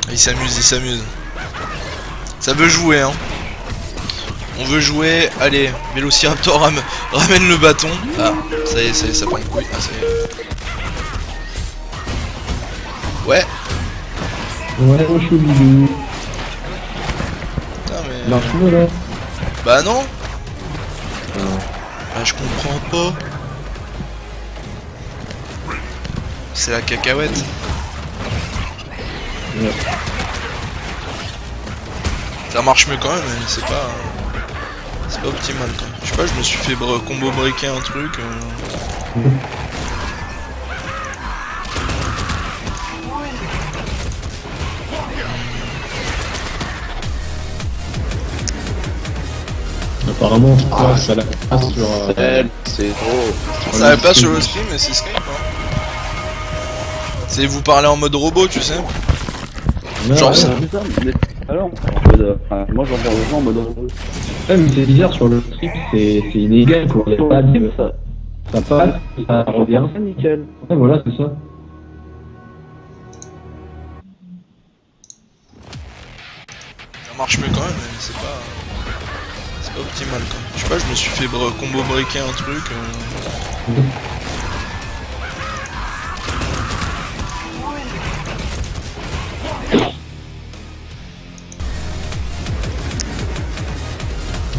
Il s'amuse. Ça veut jouer hein. On veut jouer, allez, Velociraptor ramène le bâton. Ah, ça y est, ça prend une couille. Ah, ça y est. Ouais. Ouais, je suis bidou. Putain mais... Marche-moi là. Bah non. Ah, je comprends pas. C'est la cacahuète. Ouais. Ça marche mieux quand même, mais c'est pas optimal quand même. Je sais pas, je me suis fait combo breaker un truc. Apparemment, je crois que ça la passe sur. C'est gros. Ça va pas sur le stream, mais c'est Skype. Hein. C'est vous parler en mode robot, tu sais. Non, Genre, ouais, ça- C'est ça, mais alors, moi j'entends les gens en mode heureux. Ouais, mais c'est bizarre sur le strip, c'est inégal quoi. Y a pas de... ça passe, ça revient. C'est nickel. Ouais, voilà, c'est ça. Ça marche mieux quand même, mais c'est pas optimal quand même. Je sais pas, je me suis fait combo breaker un truc.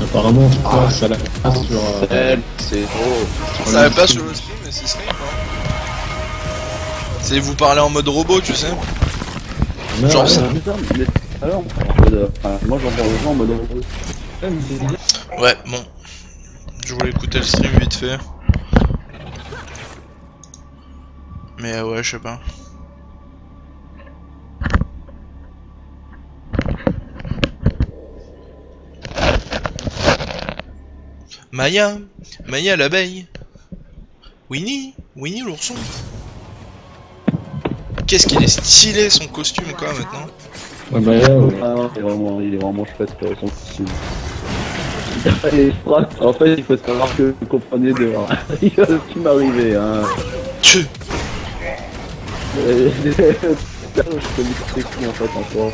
Apparemment, je crois que ça la passe sur. C'est gros. Ça va pas sur le stream, mais c'est Skype. Hein. C'est vous parler en mode robot, tu sais. Ouais, Genre, ouais, ça- C'est ça, mais alors, moi j'entends les gens en mode heureux. ouais, mais c'est bizarre. Ouais, bon. Je voulais écouter le stream vite fait. Mais ouais, je sais pas. Maya l'abeille. Winnie l'ourson. Qu'est-ce qu'il est stylé son costume quoi maintenant. Ouais, bah là, ouais. Ah, il est vraiment chouette son costume. Et en fait, il faut savoir que vous comprenez de il y a le film arrivé, hein. Tchè. Je connais c'est qui en fait encore.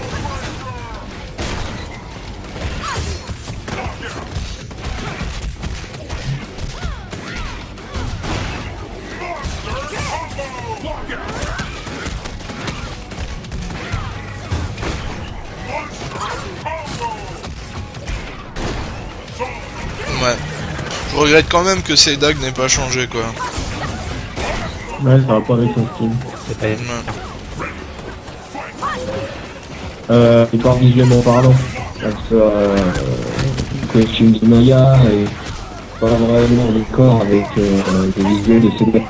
Ouais. Je regrette quand même que Sedag n'ait pas changé quoi. Ouais, ça va pas avec son style. C'est pas... Ouais. Et pas visuellement parlant. Parce que le costume de Maya et pas vraiment les corps avec des visuels de Sedag.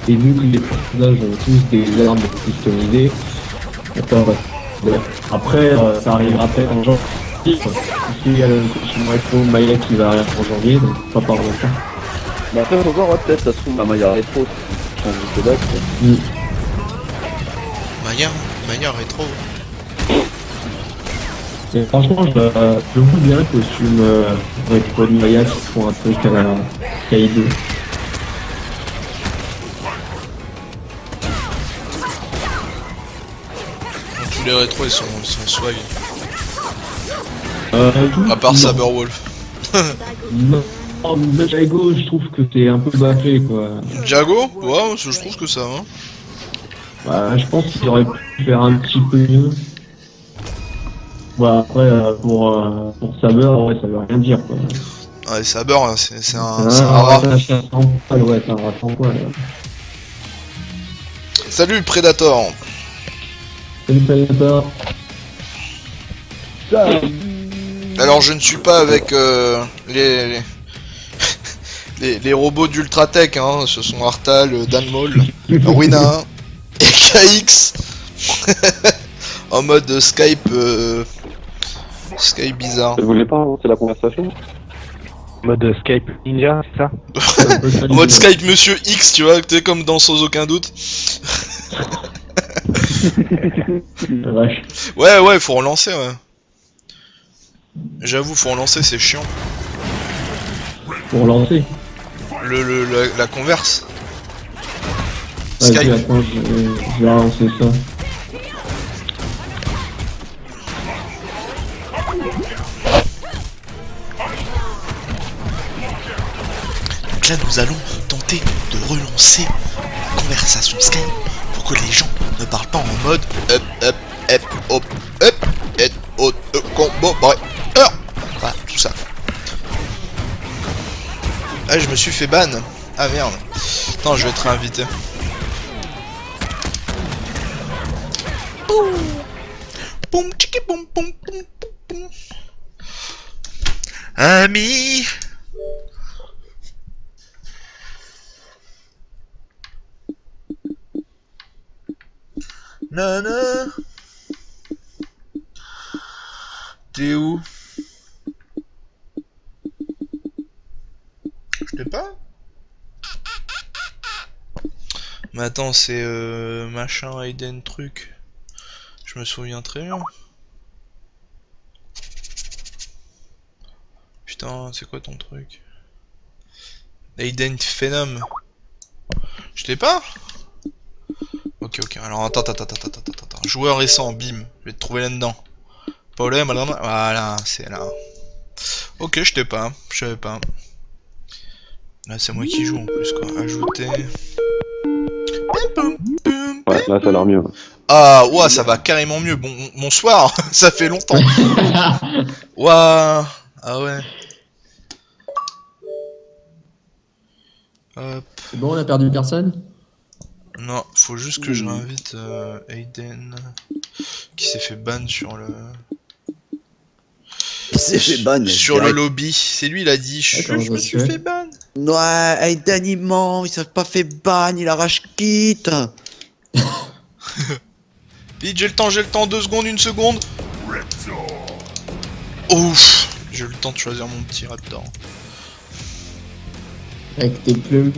Et vu que les personnages ont tous des armes customisées, après ça arrivera peut-être en janvier. Il y a le costume rétro Maya qui va arriver en janvier, donc pas par longtemps. Mais après, on va voir, ouais, peut-être ça se trouve, la Maya rétro, change de Sedag, quoi. Maya rétro. Et franchement, je vois bien le costume rétro de Maya qui font un truc à la Kaido. Tous les rétros ils sont swag. À part non. Saberwolf. Non, mais Jago, je trouve que c'est un peu bâclé quoi. Jago? Ouais, je trouve que ça va. Bah, je pense qu'il aurait pu faire un petit peu mieux. Ouais, après, pour Saber, ouais, ça veut rien dire quoi. Ouais, Saber, c'est un C'est rat. un chien sans poil, ouais, c'est un rat sans poil. Salut Predator. Salut Predator. Alors je ne suis pas avec les robots d'Ultratech, hein. Ce sont Artal, Danmol, Ruina et KX en mode Skype Skype bizarre. Vous voulez pas avancer la conversation? Mode Skype Ninja, c'est ça? En mode Skype Monsieur X, tu vois, t'es comme dans Sans aucun doute. Vache. Ouais, faut relancer, ouais. J'avoue, faut relancer, c'est chiant. Pour lancer. La converse. Vas-y, Skype. attends, je vais relancer ça. Donc là, nous allons tenter de relancer la conversation Skype pour que les gens ne parlent pas en mode combo, voilà, tout ça. Ah, je me suis fait ban. Ah merde. Non, je vais être réinvité. Boum, tchiki, boum, boum, boum, boum. Ami. Nana. T'es où? Je t'ai pas? Mais attends, c'est machin Aiden truc. Je me souviens très bien. Putain, c'est quoi ton truc? Aiden Phenom. Je t'ai pas? Ok, alors attends. Joueur récent, bim. Je vais te trouver là-dedans. Problème, voilà, c'est là. Ok, je t'ai pas, je savais pas. Là, c'est moi qui joue en plus, quoi. Ajouter. Ouais, là ça a l'air mieux. Ah, ouah, ça va carrément mieux. Bonsoir, ça fait longtemps. Ouah, ah ouais. Hop. C'est bon, on a perdu personne? Non, faut juste que je réinvite Aiden qui s'est fait ban sur le. Il s'est fait ban. Sur le lobby. C'est lui, il a dit Attends, je me suis fait ban. Ouais, Aiden il ment, il s'est pas fait ban, il arrache quitte. Vite, j'ai le temps, 2 secondes, 1 seconde. Ouf, j'ai eu le temps de choisir mon petit raptor. Avec tes plumes.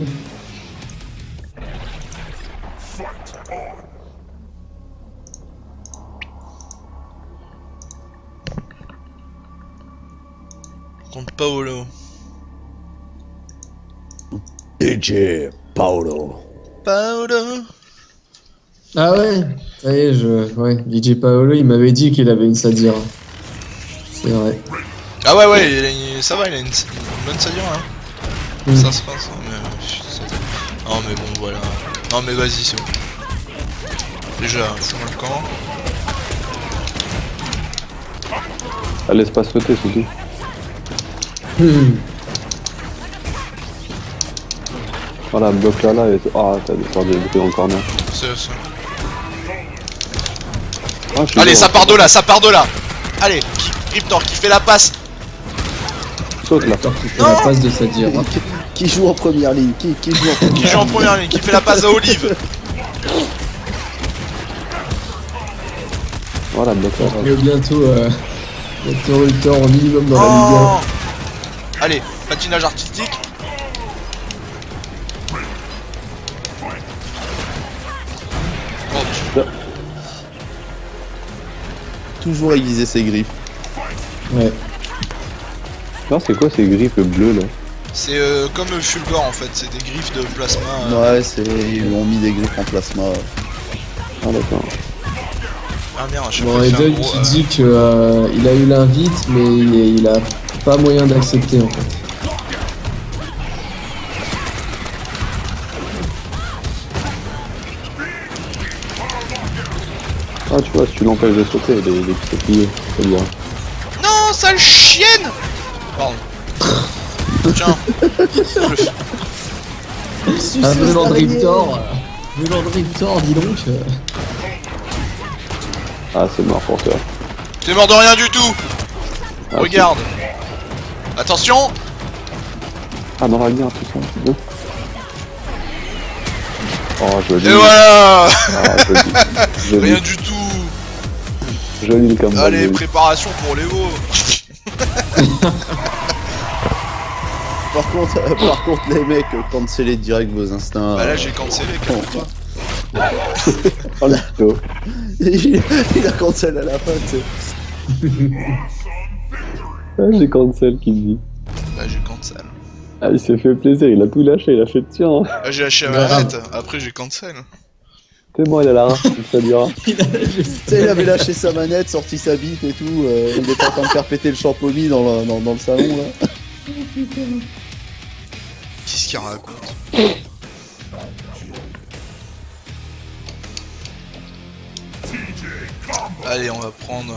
Contre Paolo. DJ Paolo. Paolo. Ah ouais, ça y est, ouais, DJ Paolo, il m'avait dit qu'il avait une Sadira. C'est vrai. Ah ouais, ça va, il a une bonne Sadira, hein. Mm. Ça se passe, hein, mais... Non mais bon, voilà. Non mais vas-y, c'est bon. Déjà, fous-moi le camp. Ah, laisse pas sauter, c'est tout. Voilà, bloque là et... Ah, t'as des bouteilles en corner. C'est ça. Ah, je suis Allez, mort. ça part de là, ça part de là. Allez, Cryptor qui fait la passe. Saute là. Qui fait la passe de Sadira. Qui joue en première ligne? Qui joue en première Qui joue en première ligne, qui fait la passe à Olive. Voilà, bloque là. Il y a bientôt Ruther en minimum dans la Ligue Oh. Allez, patinage artistique. Oh, Toujours aiguiser ses griffes. 1. Ouais. Non, c'est quoi ces griffes bleues là? c'est comme Fulgor en fait, c'est des griffes de plasma. Ouais, ils lui ont mis des griffes en plasma. Ah, d'accord. Ah merde, à chaque Bon, fois il fait un Eden gros, qui dit que il a eu l'invite, mais il a pas moyen d'accepter en fait. Ah, tu vois, si tu l'empêches de sauter, il est plié, c'est bien. Non, sale chienne. Pardon. Tiens. Ah, venant de Riptor, dis donc. Ah, c'est mort pour toi. T'es mort de rien du tout. Ah, Regarde. Attention. Ah, non, regarde, tout ça, c'est bien. Oh, joli. Et voilà. Ah, joli. Rien Joli, du tout. joli comme Allez, joli. préparation pour les veaux. Par contre, les mecs, cancellez direct vos instincts. Bah là j'ai cancellé, calme-toi. Oh, la tôt. il a cancel à la fin, tu sais. Ah, j'ai cancel qui me dit. Bah j'ai cancel. Ah, il s'est fait plaisir, il a tout lâché, il a fait tiens. Là j'ai lâché ma manette, après j'ai cancel. C'est moi, il a la race, ça dira. Tu sais, il avait lâché sa manette, sorti sa bite et tout. Il était en train de faire péter le champomis dans le salon là. Qu'est-ce qu'il raconte? Allez, on va prendre.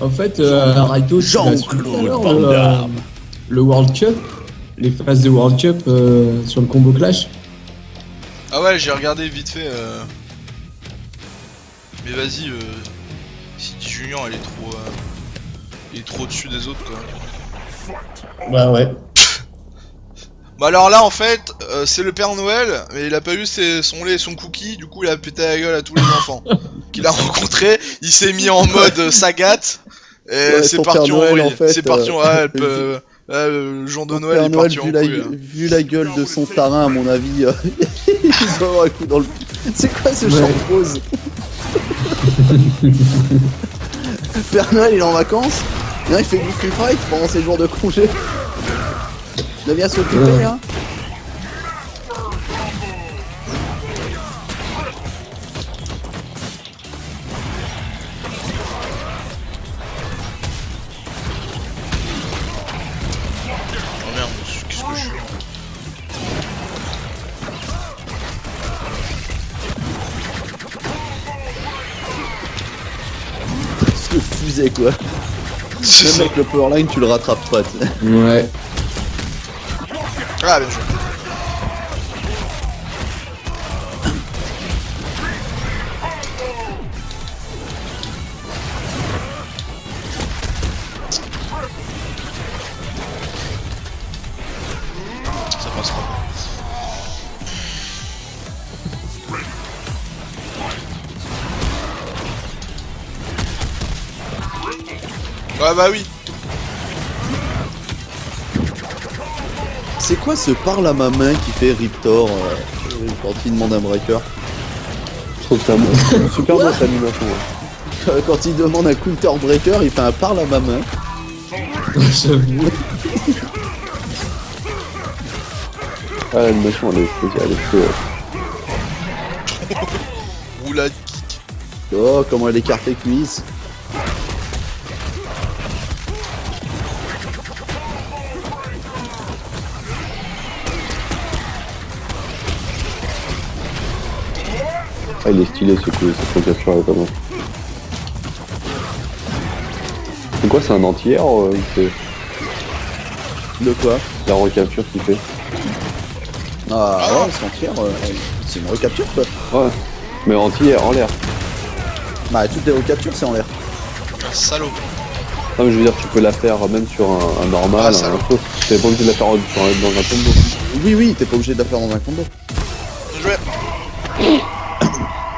En fait, Raito, tu l'as su tout à l'heure, le World Cup, les phases de World Cup sur le combo Clash. Ah ouais, j'ai regardé vite fait. Mais vas-y, City Junior, il est trop au-dessus des autres quoi. Bah ouais. Bah alors là en fait, c'est le Père Noël, mais il a pas eu son lait et son cookie, du coup il a pété la gueule à tous les enfants qu'il a rencontrés, il s'est mis en mode Sagat, et Ouais, c'est ton parti Père en Noël, vrille, en fait, c'est parti en... le jour de Noël Père il est Noël, parti en couille. vu la gueule de son tarin, à mon avis, il doit avoir un coup dans le. C'est quoi ce chant rose? Père Noël, il est en vacances. Non, il fait du free fight pendant ses jours de congé. Il a bien s'occuper, hein. Oh merde, qu'est-ce que je suis? Ce fusée, quoi. C'est Même ça. avec le powerline, tu le rattrapes pas, tu sais. Ouais. Ah bien joué. Ouais, bah oui. C'est quoi ce parle à ma main qui fait Riptor quand il demande un breaker? Je trouve ça super beau cette animation. Quand il demande un counter breaker, il fait un parle à ma main. J'avoue. Ah, l'animation elle est spéciale, elle est trop... Roulade. Oh, comment elle écarte les cuisses. Ah, il est stylé ce coup, cette recapture est pas bon. C'est quoi, c'est un anti-air c'est De quoi? la recapture qu'il fait? Ah ouais, c'est entière. C'est une recapture quoi. Ouais, mais anti-air, en l'air. Bah toutes les recaptures c'est en l'air. Salaud. Non mais je veux dire, tu peux la faire même sur un normal, Ah, un salaud. faux. T'es pas obligé de la faire dans un combo. Oui, t'es pas obligé de la faire dans un combo. Joué.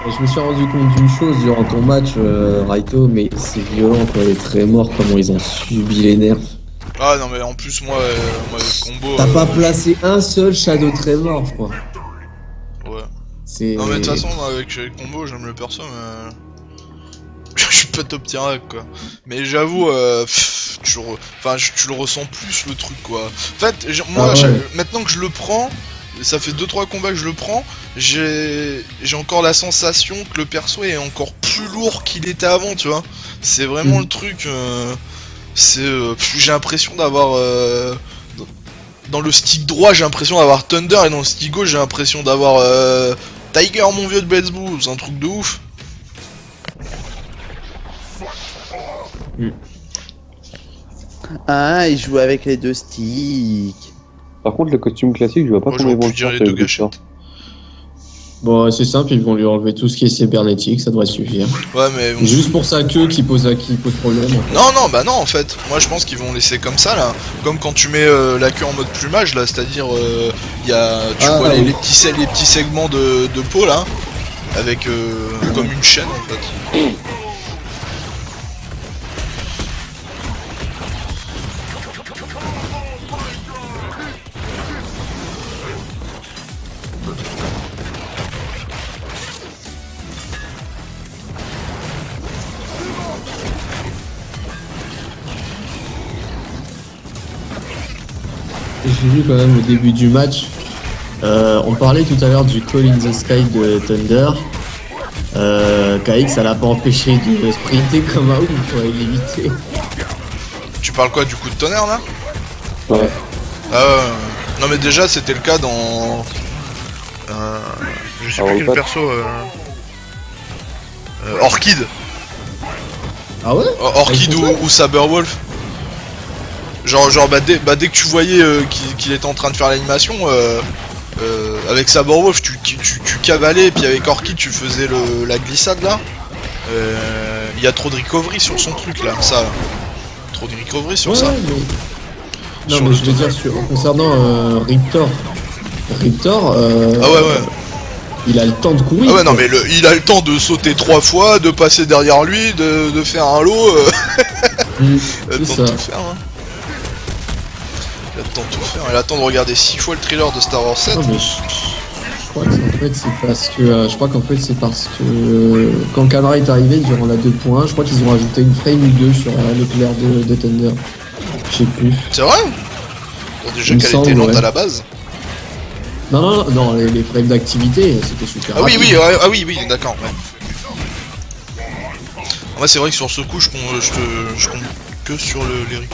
Je me suis rendu compte d'une chose durant ton match, Raito, mais c'est violent quand les Trémors, comment ils ont subi les nerfs. Ah non, mais en plus, moi le combo. T'as pas placé un seul Shadow Tremor, je crois. Ouais. C'est... Non, mais de toute façon, moi, avec le combo, j'aime le perso, mais. Je suis pas top tier hack, quoi. Mais j'avoue, tu le ressens plus le truc, quoi. En fait, moi, Ah ouais. maintenant que je le prends, ça fait 2-3 combats que je le prends, j'ai encore la sensation que le perso est encore plus lourd qu'il était avant, tu vois. C'est vraiment le truc. J'ai l'impression d'avoir. Dans le stick droit, j'ai l'impression d'avoir Thunder, et dans le stick gauche, j'ai l'impression d'avoir Tiger, mon vieux de Blazblue. C'est un truc de ouf. Ah, il joue avec les deux sticks. Par contre, le costume classique, je vois pas Moi, comment ils j'aurais vont pu dire le les faire. deux gâchettes. Bon, c'est simple, ils vont lui enlever tout ce qui est cybernétique, ça devrait suffire. Ouais, mais. C'est juste pour sa queue qui pose problème. En fait. Non, bah non, en fait. Moi, je pense qu'ils vont laisser comme ça, là. Comme quand tu mets la queue en mode plumage, là. C'est-à-dire, tu vois oui. les petits segments de peau, là. Avec comme une chaîne, en fait. J'ai vu quand même au début du match, on parlait tout à l'heure du Call in the Sky de Thunder. KX, ça l'a pas empêché de sprinter comme un ouf pour l'éviter. Tu parles quoi, du coup de tonnerre, là? Ouais. Non, mais déjà, c'était le cas dans. Je sais Alors, plus quel pas- perso. Orchid. Ah ouais? Orchid ou Saberwolf. Genre dès que tu voyais qu'il était en train de faire l'animation, avec Saberwolf tu cavalais, et puis avec Orchid tu faisais la glissade là. Il y a trop de recovery sur son truc là, ça là. Trop de recovery sur ça. Mais... Non, Sur mais le je veux dire, concernant Riptor. Riptor, Ah ouais. il a le temps de courir. Ah ouais, non, quoi. mais il a le temps de sauter 3 fois, de passer derrière lui, de faire un lot. Il a le C'est temps de ça. tout faire, hein. Il a le temps de tout faire. Il a le temps de regarder 6 fois le thriller de Star Wars 7. Non, mais je crois que c'est parce que quand Camara est arrivé durant la 2.1, je crois qu'ils ont rajouté une frame ou deux sur l'éclair de Thunder. Je sais plus. C'est vrai? Bon, déjà Il me qu'elle semble, était lente ouais. à la base. Non, les frames d'activité, c'était super. Ah oui, rapide. oui, d'accord. Ouais. Moi, c'est vrai que sur ce coup, je compte que sur les recovery.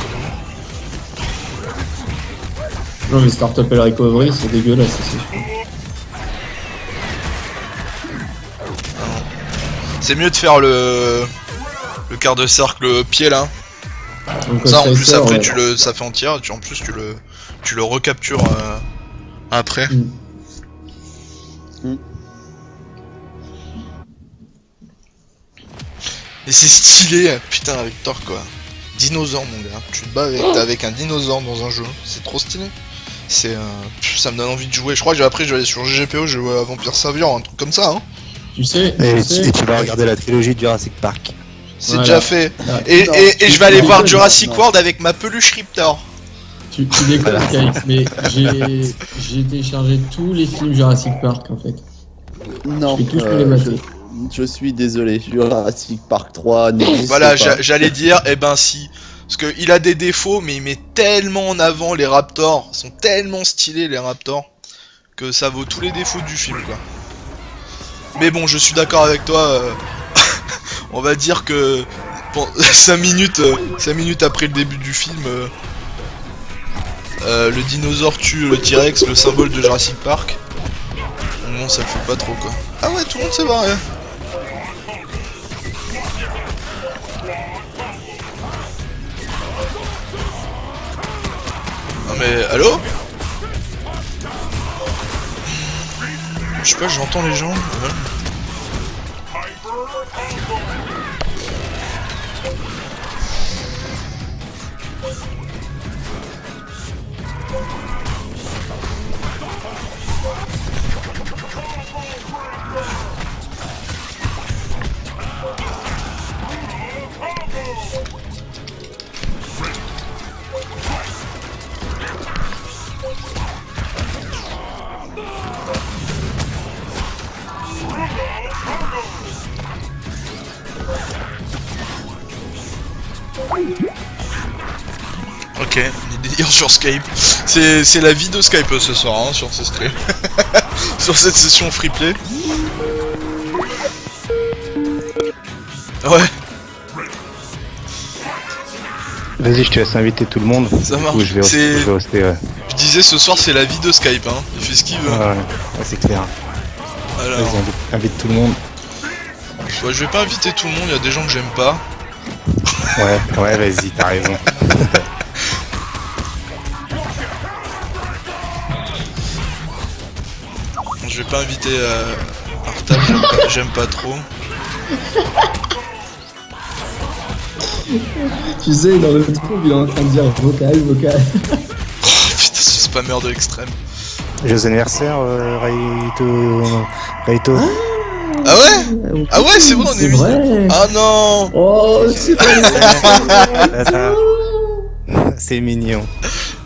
Non, mais Startup et la recovery, c'est dégueulasse, ça, c'est sûr. C'est mieux de faire le quart de cercle pied là. Donc, Ça, en plus, Slicer, après, ouais. ça fait entière. En plus, tu le recaptures après. Et c'est stylé, putain, avec Thor quoi. Dinosaure, mon gars. Tu te bats avec un dinosaure dans un jeu. C'est trop stylé. Ça me donne envie de jouer. Je crois que après, je vais aller sur GGPO, je vais jouer à Vampire Savior, un truc comme ça. Hein. Tu sais, Et tu vas regarder la trilogie de Jurassic Park. C'est Voilà. déjà fait. Ah, Et, non, et je vais aller tu voir déconnes, Jurassic non. World avec ma peluche Riptor. Tu déconnes, Skyx, mais j'ai téléchargé tous les films Jurassic Park en fait. Non, Je fais tous les mater. je suis désolé. Jurassic Park 3 n'existe Voilà, pas. j'allais dire, eh ben si. Parce qu'il a des défauts, mais il met tellement en avant les Raptors. Ils sont tellement stylés les Raptors. Que ça vaut tous les défauts du film quoi. Mais bon, je suis d'accord avec toi. On va dire que 5 minutes après le début du film, le dinosaure tue le T-Rex, le symbole de Jurassic Park. Bon, ça le fait pas trop quoi. Ah ouais, tout le monde s'est barré. Non mais, allô? Je sais pas, j'entends les gens. Ouais. Ok, les délires sur Skype. C'est la vie de Skype ce soir hein, sur ce stream. Sur cette session free play. Ouais, Vas-y, je te laisse inviter tout le monde. ça Du marche. coup, je vais C'est- hoster, ouais. je disais ce soir c'est la vie de Skype hein. Il fait ce qu'il veut. Ouais, ouais, c'est clair. Alors, Vas-y, invite tout le monde. ouais, je vais pas inviter tout le monde, il y a des gens que j'aime pas. Ouais, vas-y, t'as raison. Je vais pas inviter Artab, j'aime pas trop. Tu sais, dans le trou, il est en train de dire vocal. Oh, putain, ce spammer de l'extrême. Joyeux anniversaire, Raito. Ah ouais? Ah ouais, c'est bon, on est C'est mis. vrai. Ah non! Oh, c'est C'est mignon.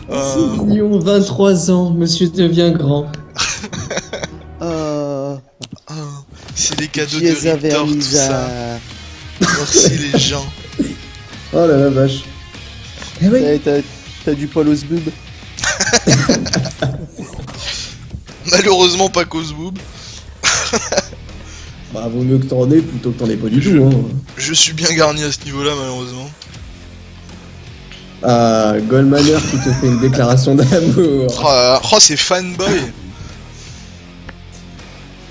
C'est mignon, 23 ans, monsieur devient grand. Ah, c'est les cadeaux Chiesa de Riptor, tout ça. Vernisa. Merci les gens. Oh là là, vache. Eh oui. T'as du poil aux bub. Malheureusement pas cause boob. Bah, vaut mieux que t'en aies plutôt que t'en aies pas du tout. Hein. Je suis bien garni à ce niveau-là malheureusement. Ah, Goldmaner qui te fait une déclaration d'amour. Oh, c'est fanboy.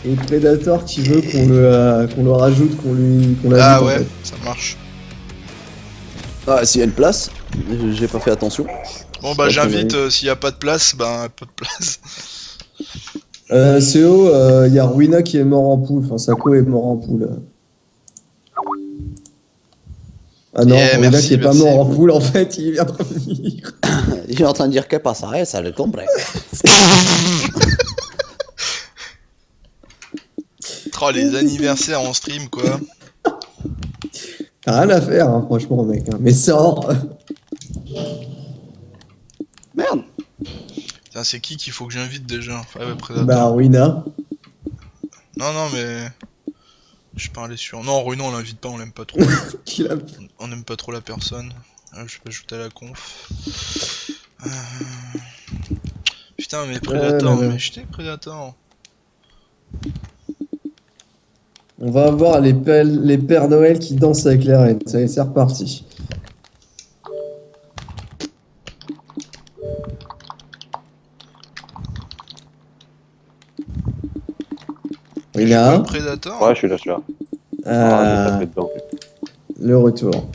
Et Predator qui veut qu'on le rajoute, qu'on l'ajoute. Ah en ouais, fait. ça marche. Ah, s'il y a une place, j'ai pas fait attention. Bon bah Ouais, j'invite, c'est s'il y a pas de place, ben pas de place. CO, il y a Ruina qui est mort en poule. Enfin, Sako est mort en poule. Ah non, Yeah, Ruina merci, qui est pas merci. mort en poule, en fait, il vient de revenir. Il est en train de dire que passerait, ça le comprend. Oh les anniversaires en stream quoi. T'as rien à faire, hein, franchement, mec. Hein. Mais sors. Merde. Putain, c'est qui qu'il faut que j'invite déjà? Ouais, Predator. Bah, Ruina. Non mais... Je parlais sur... Non, Ruina on l'invite pas, on l'aime pas trop. Qu'il a... On aime pas trop la personne. Ah, je peux ajouter à la conf. Putain mais Predator, là, là. mais jeté Predator. On va avoir les Pères Noël qui dansent avec les reines. Ça y est, c'est reparti. Ruina. Predator. Ouais, je suis là, je suis là. Ah, j'ai tapé dedans. Le retour.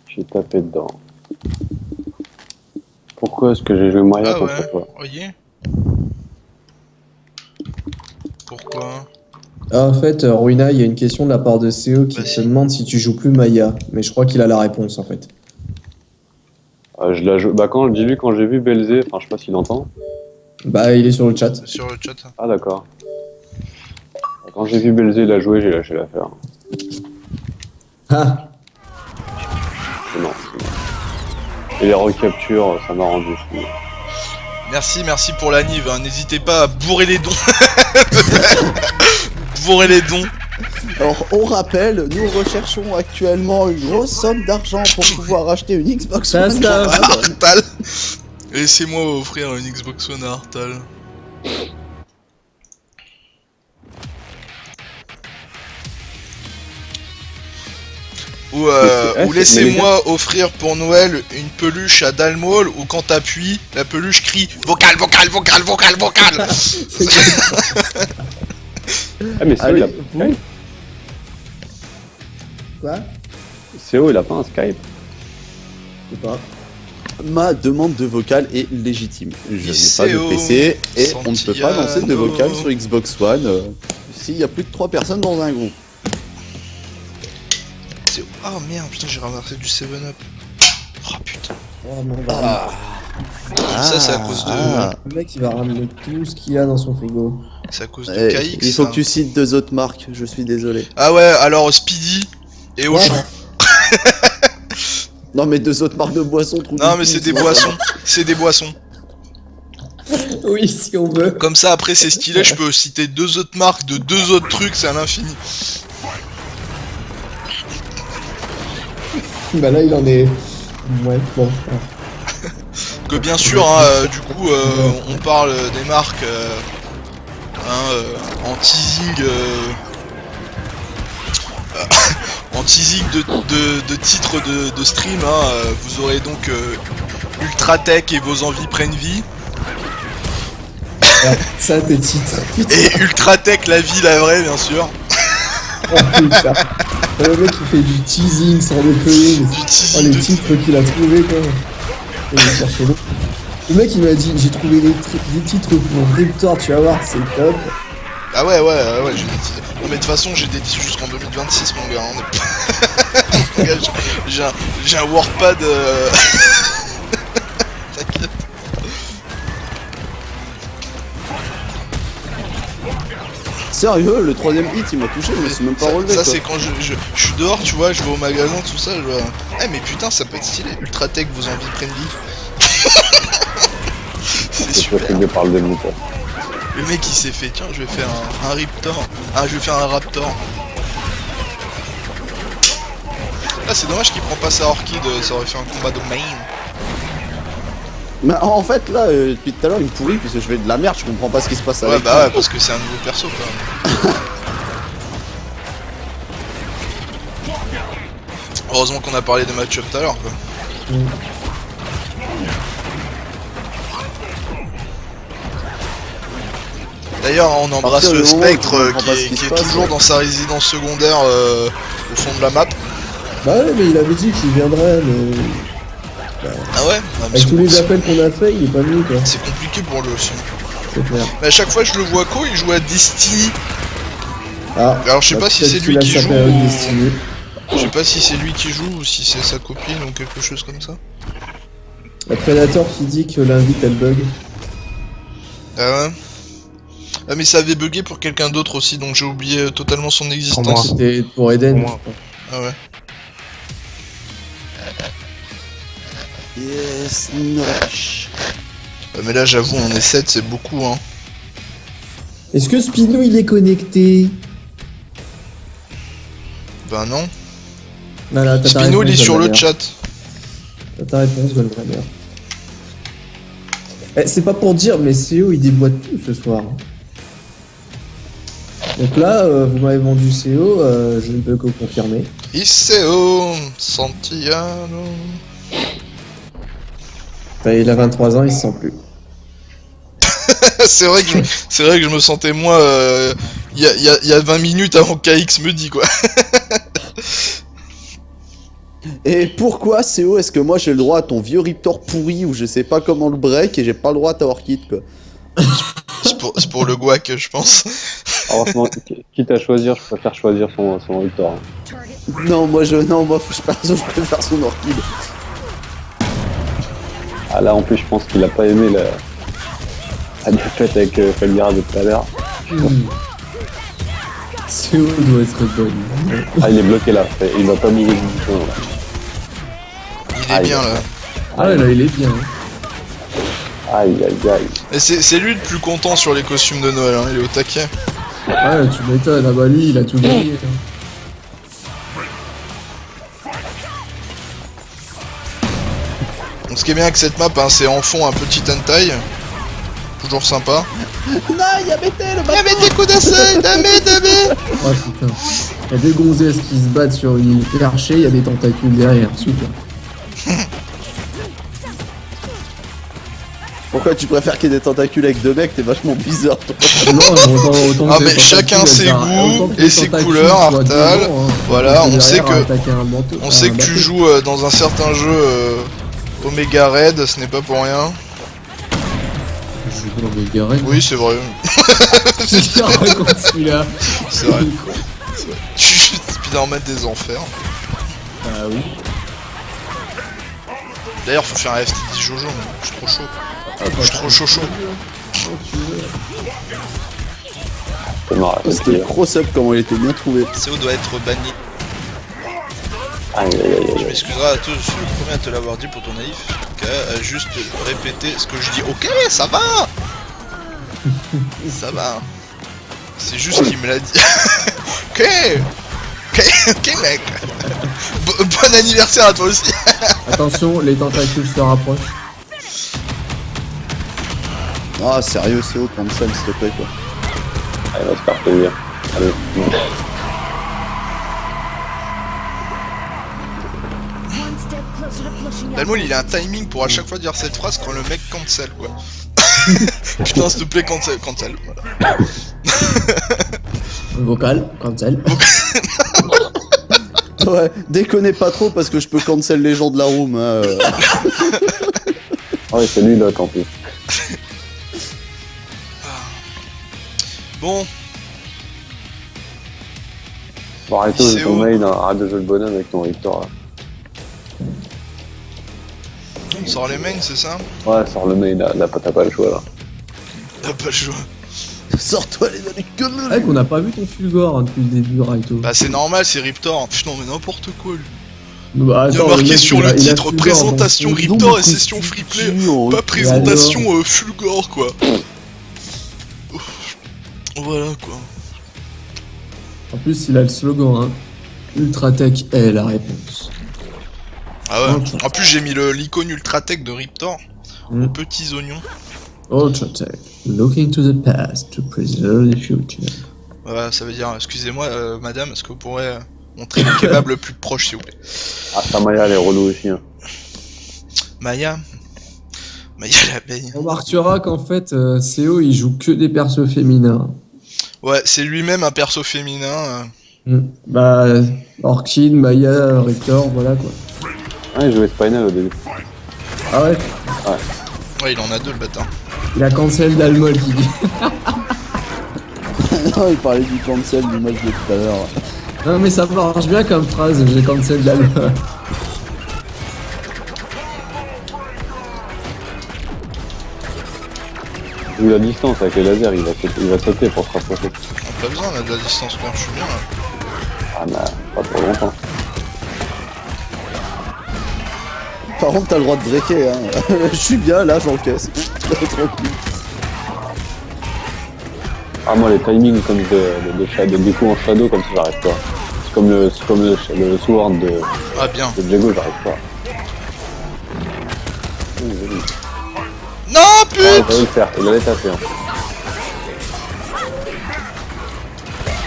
J'ai tapé dedans. Pourquoi est-ce que j'ai joué Maya Ah contre ouais, toi? voyez. Pourquoi? Ah, en fait, Ruina, il y a une question de la part de CO qui Bah, te si. demande si tu joues plus Maya. Mais je crois qu'il a la réponse, en fait. Je la joue. Bah, quand j'ai vu Belzé, enfin, je sais pas s'il entend. Bah, il est sur le chat. Sur le chat. Ah, d'accord. Quand j'ai vu Belzé la jouer, j'ai lâché l'affaire. Ah, Non. Et les recaptures, ça m'a rendu fou. Merci pour la nive, hein. N'hésitez pas à bourrer les dons. Bourrer les dons. Alors, on rappelle, nous recherchons actuellement une grosse somme d'argent pour pouvoir acheter une Xbox Ça, One. ça. Artal. Laissez-moi offrir une Xbox One à Artal. Ou laissez-moi offrir pour Noël une peluche à Dalmol où quand t'appuies, la peluche crie vocal, vocal, vocal, vocal, vocal. Ah, mais CO, Allez, il a pas un Skype. quoi? CO, il a pas un Skype. Je sais pas. Ma demande de vocal est légitime. Je n'ai pas ICO, de PC et on ne peut pas Santillano. lancer de vocal sur Xbox One s'il y a plus de 3 personnes dans un groupe. Oh merde, putain, j'ai ramassé du 7-Up. Oh putain. Oh non, Ça, c'est à cause de. Le mec il va ramener tout ce qu'il a dans son frigo. C'est à cause de Eh, KX. il faut ça. que tu cites 2 autres marques, je suis désolé. Ah ouais, alors Speedy et Auchan. Non mais 2 autres marques de boissons, trou Non, du mais cul, c'est des sinon- boissons. C'est des boissons. Oui, si on veut. Comme ça, après, c'est stylé. Je peux citer 2 autres marques de 2 autres trucs, c'est à l'infini. Bah là il en est. Ouais, bon. Que bien sûr, hein, du coup, on parle des marques en teasing. En teasing de titres de stream, hein, vous aurez donc Ultratech et vos envies prennent vie. Ouais, ça tes titres. Putain, Et Ultratech, la vie, la vraie, bien sûr. oh, putain. Le mec il fait du teasing sans déconner. Mais... Du Oh teasing les de... titres qu'il a trouvé quoi. Il va chercher l'autre. Le mec il m'a dit j'ai trouvé des titres pour Riptor, tu vas voir, c'est top. Ah ouais, j'ai des titres. Non mais de toute façon, j'ai des titres jusqu'en 2026, mon gars. On est... j'ai un WordPad... T'inquiète. Sérieux, le 3ème hit il m'a touché, je me suis même pas relevé. Ça quoi. c'est quand je suis dehors, tu vois, je vais au magasin, tout ça, je vois... Eh mais putain, ça peut être stylé, Ultratech, vos envies prennent vie. C'est Je super. suis par le développeur. Le mec il s'est fait, tiens, je vais faire un Riptor. Ah, je vais faire un Raptor. Ah, c'est dommage qu'il prend pas sa Orchid, ça aurait fait un combat de main. Mais en fait là, depuis tout à l'heure il me pourrit parce que je fais de la merde, je comprends pas ce qui se passe Ouais, avec bah lui. ouais, parce que c'est un nouveau perso quand même. Heureusement qu'on a parlé de match-up tout à l'heure, quoi. D'ailleurs, on embrasse partir du le moment où Spectre tu comprends pas ce qui qui se est passe, toujours ouais. dans sa résidence secondaire au fond de la map. Bah ouais mais il avait dit qu'il viendrait mais. Ah ouais Ah, mais Avec tous les c'est- appels qu'on a fait, il est pas venu quoi. C'est compliqué pour lui aussi. C'est clair. Mais à chaque fois je le vois co, il joue à Destiny. Ah, Alors je sais bah, pas si peut-être c'est qu'il lui a qui sa joue période ou... destinée. Je sais pas si c'est lui qui joue ou si c'est sa copine ou quelque chose comme ça. Le Predator qui dit que l'invite elle bug. Ah ouais. Ah mais ça avait bugué pour quelqu'un d'autre aussi, donc j'ai oublié totalement son moi. existence. C'était pour Eden. Pour moi. Ah ouais. Yes, Norash. Mais là j'avoue on est 7, c'est beaucoup hein. Est-ce que Spino il est connecté? Ben non. Voilà, t'as ta Spino il est réponse, sur le Goldberg. chat. T'as ta réponse, Goldberg. Eh, c'est pas pour dire, mais CO il déboîte tout ce soir. Donc là, vous m'avez vendu CO, je ne peux que confirmer. Iseo Santillano. Il a 23 ans, il se sent plus. c'est vrai que je me sentais moins il y a 20 minutes avant qu'AX me dit quoi. Et pourquoi CO est-ce que moi j'ai le droit à ton vieux Riptor pourri ou je sais pas comment le break et j'ai pas le droit à ta Orchid quoi? C'est pour le guac je pense. Franchement, quitte à choisir, je préfère choisir son Victor. Target Non moi je préfère son Orchid. Ah là, en plus, je pense qu'il a pas aimé la défaite avec Felguera de tout à l'heure. CO doit être bonne. Ah, il est bloqué là. Il va pas mourir du tout. Là. Il est bien là. Ah ouais, là, il est bien. Aïe, aïe, aïe. Et c'est lui le plus content sur les costumes de Noël, hein. Il est au taquet. Ouais, tu m'étonnes. Ah bah lui, il a tout gagné. Donc ce qui est bien avec cette map, hein, c'est en fond un petit hentai. Toujours sympa. Non, y'a Mété le Y'a des coups d'essai, damé. Oh putain. Il y a des gonzesses qui se battent sur une archer, il y a des tentacules derrière. Super. Pourquoi tu préfères qu'il y ait des tentacules avec 2 mecs? T'es vachement bizarre toi. Non, autant Ah que les mais chacun tentacules, ses elles goûts autant que et les ses tentacules couleurs, soient Artal. devant, hein. Voilà, Autant on sait derrière, que- attaquer un bateau- On sait que tu bateau. joues dans un certain jeu Omega Red, ce n'est pas pour rien. Je joue dans mes garènes. Oui, c'est vrai. Je raconte celui-là. C'est vrai. C'est vrai. Je suis juste Spider-Man des enfers. Ah oui. D'ailleurs, faut faire un FT10 Jojo, mais je suis trop chaud. Je suis trop chaud. C'est marrant. C'était trop sub comment il était bien trouvé. CO doit être banni. Aïe, aïe, aïe, Tu aïe. m'excuseras à tous, je suis le premier à te l'avoir dit pour ton naïf. Ok, juste répéter ce que je dis. Ok, ça va. Ça va. C'est juste qu'il me l'a dit. Ok. Ok mec. Bon anniversaire à toi aussi. Attention, les tentacules se rapprochent. Ah, sérieux, CO, cancel s'il te plaît quoi. Allez, va se faire plaisir. Allez. One step closer to flushing out Dalmol, all il a un timing pour à chaque fois dire cette phrase quand le mec cancel quoi. Putain, s'il te plaît, cancel. Voilà. Vocal, cancel. Ouais, déconnez pas trop parce que je peux cancel les gens de la room. Hein. Ah ouais, c'est lui là en plus. Bon, Bon, arrête C'est ton où mail, hein. Arrête de jouer le bonhomme avec ton Victor là. on sort les mains, c'est ça? Ouais, sors le mail là, t'as pas le choix là. T'as pas le choix. Sors-toi les années comme C'est vrai qu'on n'a pas vu ton Fulgore hein, depuis le début, Raito. Bah, c'est normal, c'est Riptor. Putain, mais n'importe quoi lui. Bah, Il y a attends, marqué mec, sur il a- le il a titre Fulgore, présentation donc, Riptor et session freeplay. Pas présentation Fulgore quoi. Voilà quoi. En plus, il a le slogan, hein. Ultratech est la réponse. Ah ouais. Ok. En plus, j'ai mis l'icône Ultratech de Riptor. Mm. Petits oignons. Ultratech, looking to the past to preserve the future. Voilà, ça veut dire, excusez-moi, madame, est-ce que vous pourrez montrer le kebab le plus proche, s'il vous plaît? Ah, ta Maya, elle est relou aussi. Hein. Maya l'abeille. On remarquera qu'en fait, CO il joue que des persos féminins. Ouais, c'est lui-même un perso féminin. Bah, Orchid, Maya, Rictor, voilà quoi. Ah, il jouait Spinal au début. Ah ouais. Ouais, il en a deux, le bâtard. Il a cancel Dalmol qui dit. Non, il parlait du cancel du match de tout à l'heure. Non mais ça marche bien comme phrase, j'ai cancel Dalmol. Vu la distance avec les lasers, il va sauter pour se rapprocher. On a pas besoin là, de la distance, quand je suis bien là. Ah, mais pas trop longtemps. Par contre, t'as le droit de breaker. Hein. Je suis bien là, j'encaisse. Tranquille. Ah, moi, les timings comme des coups en shadow, comme ça, j'arrive pas. C'est comme le sword de Ah, bien. Jago, j'arrive pas. Non, Ah, il pute! allait le faire, il allait taper. Hein.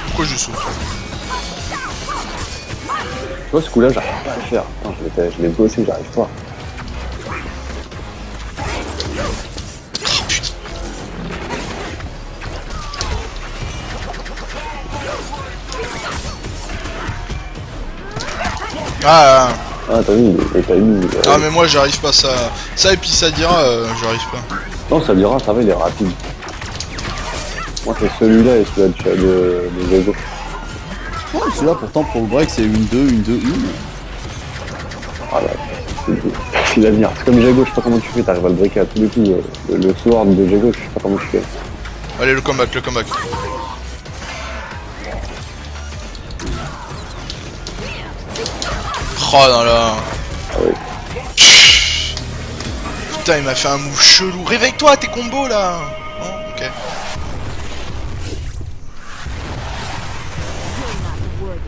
Pourquoi je saute? Tu vois, ce coup-là, j'arrive pas à le faire. Putain, je l'ai bossé, j'arrive pas. Oh, putain. Ah, Ah, t'as vu, les timings. ah, mais moi j'arrive pas, ça et puis ça dira, j'arrive pas. Non, ça dira, ça va, il est rapide. Moi, c'est celui-là et celui-là de Jago. Ouais, celui-là, pourtant, pour le break, c'est une 2, une 2, une. Ah là, c'est l'avenir. C'est comme Jago, je sais pas comment tu fais, t'arrives à le breaker à tous les coups. Le sword de Jago, je sais pas comment tu fais. Allez, le comeback. Oh là là. Ah ouais. Putain, il m'a fait un move chelou. Réveille-toi, tes combos là. Non, ok.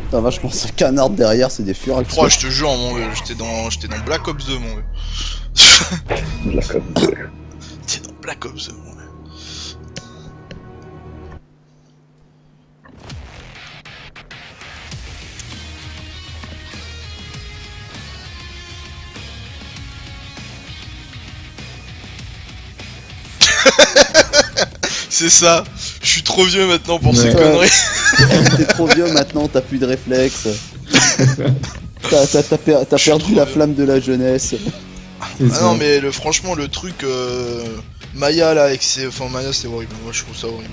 Putain, vachement, ce canard derrière, c'est des furax. Oh, je te jure, mon vieux, j'étais dans Black Ops 2, mon vieux. Black Ops 2. J'étais dans Black Ops 2, mon vieux. C'est ça, je suis trop vieux maintenant pour ces Ouais. conneries. T'es trop vieux maintenant, t'as plus de réflexes. T'as perdu la flamme de la jeunesse. C'est Ah ça. non mais franchement le truc Maya là avec ses... Enfin Maya c'est horrible, moi je trouve ça horrible.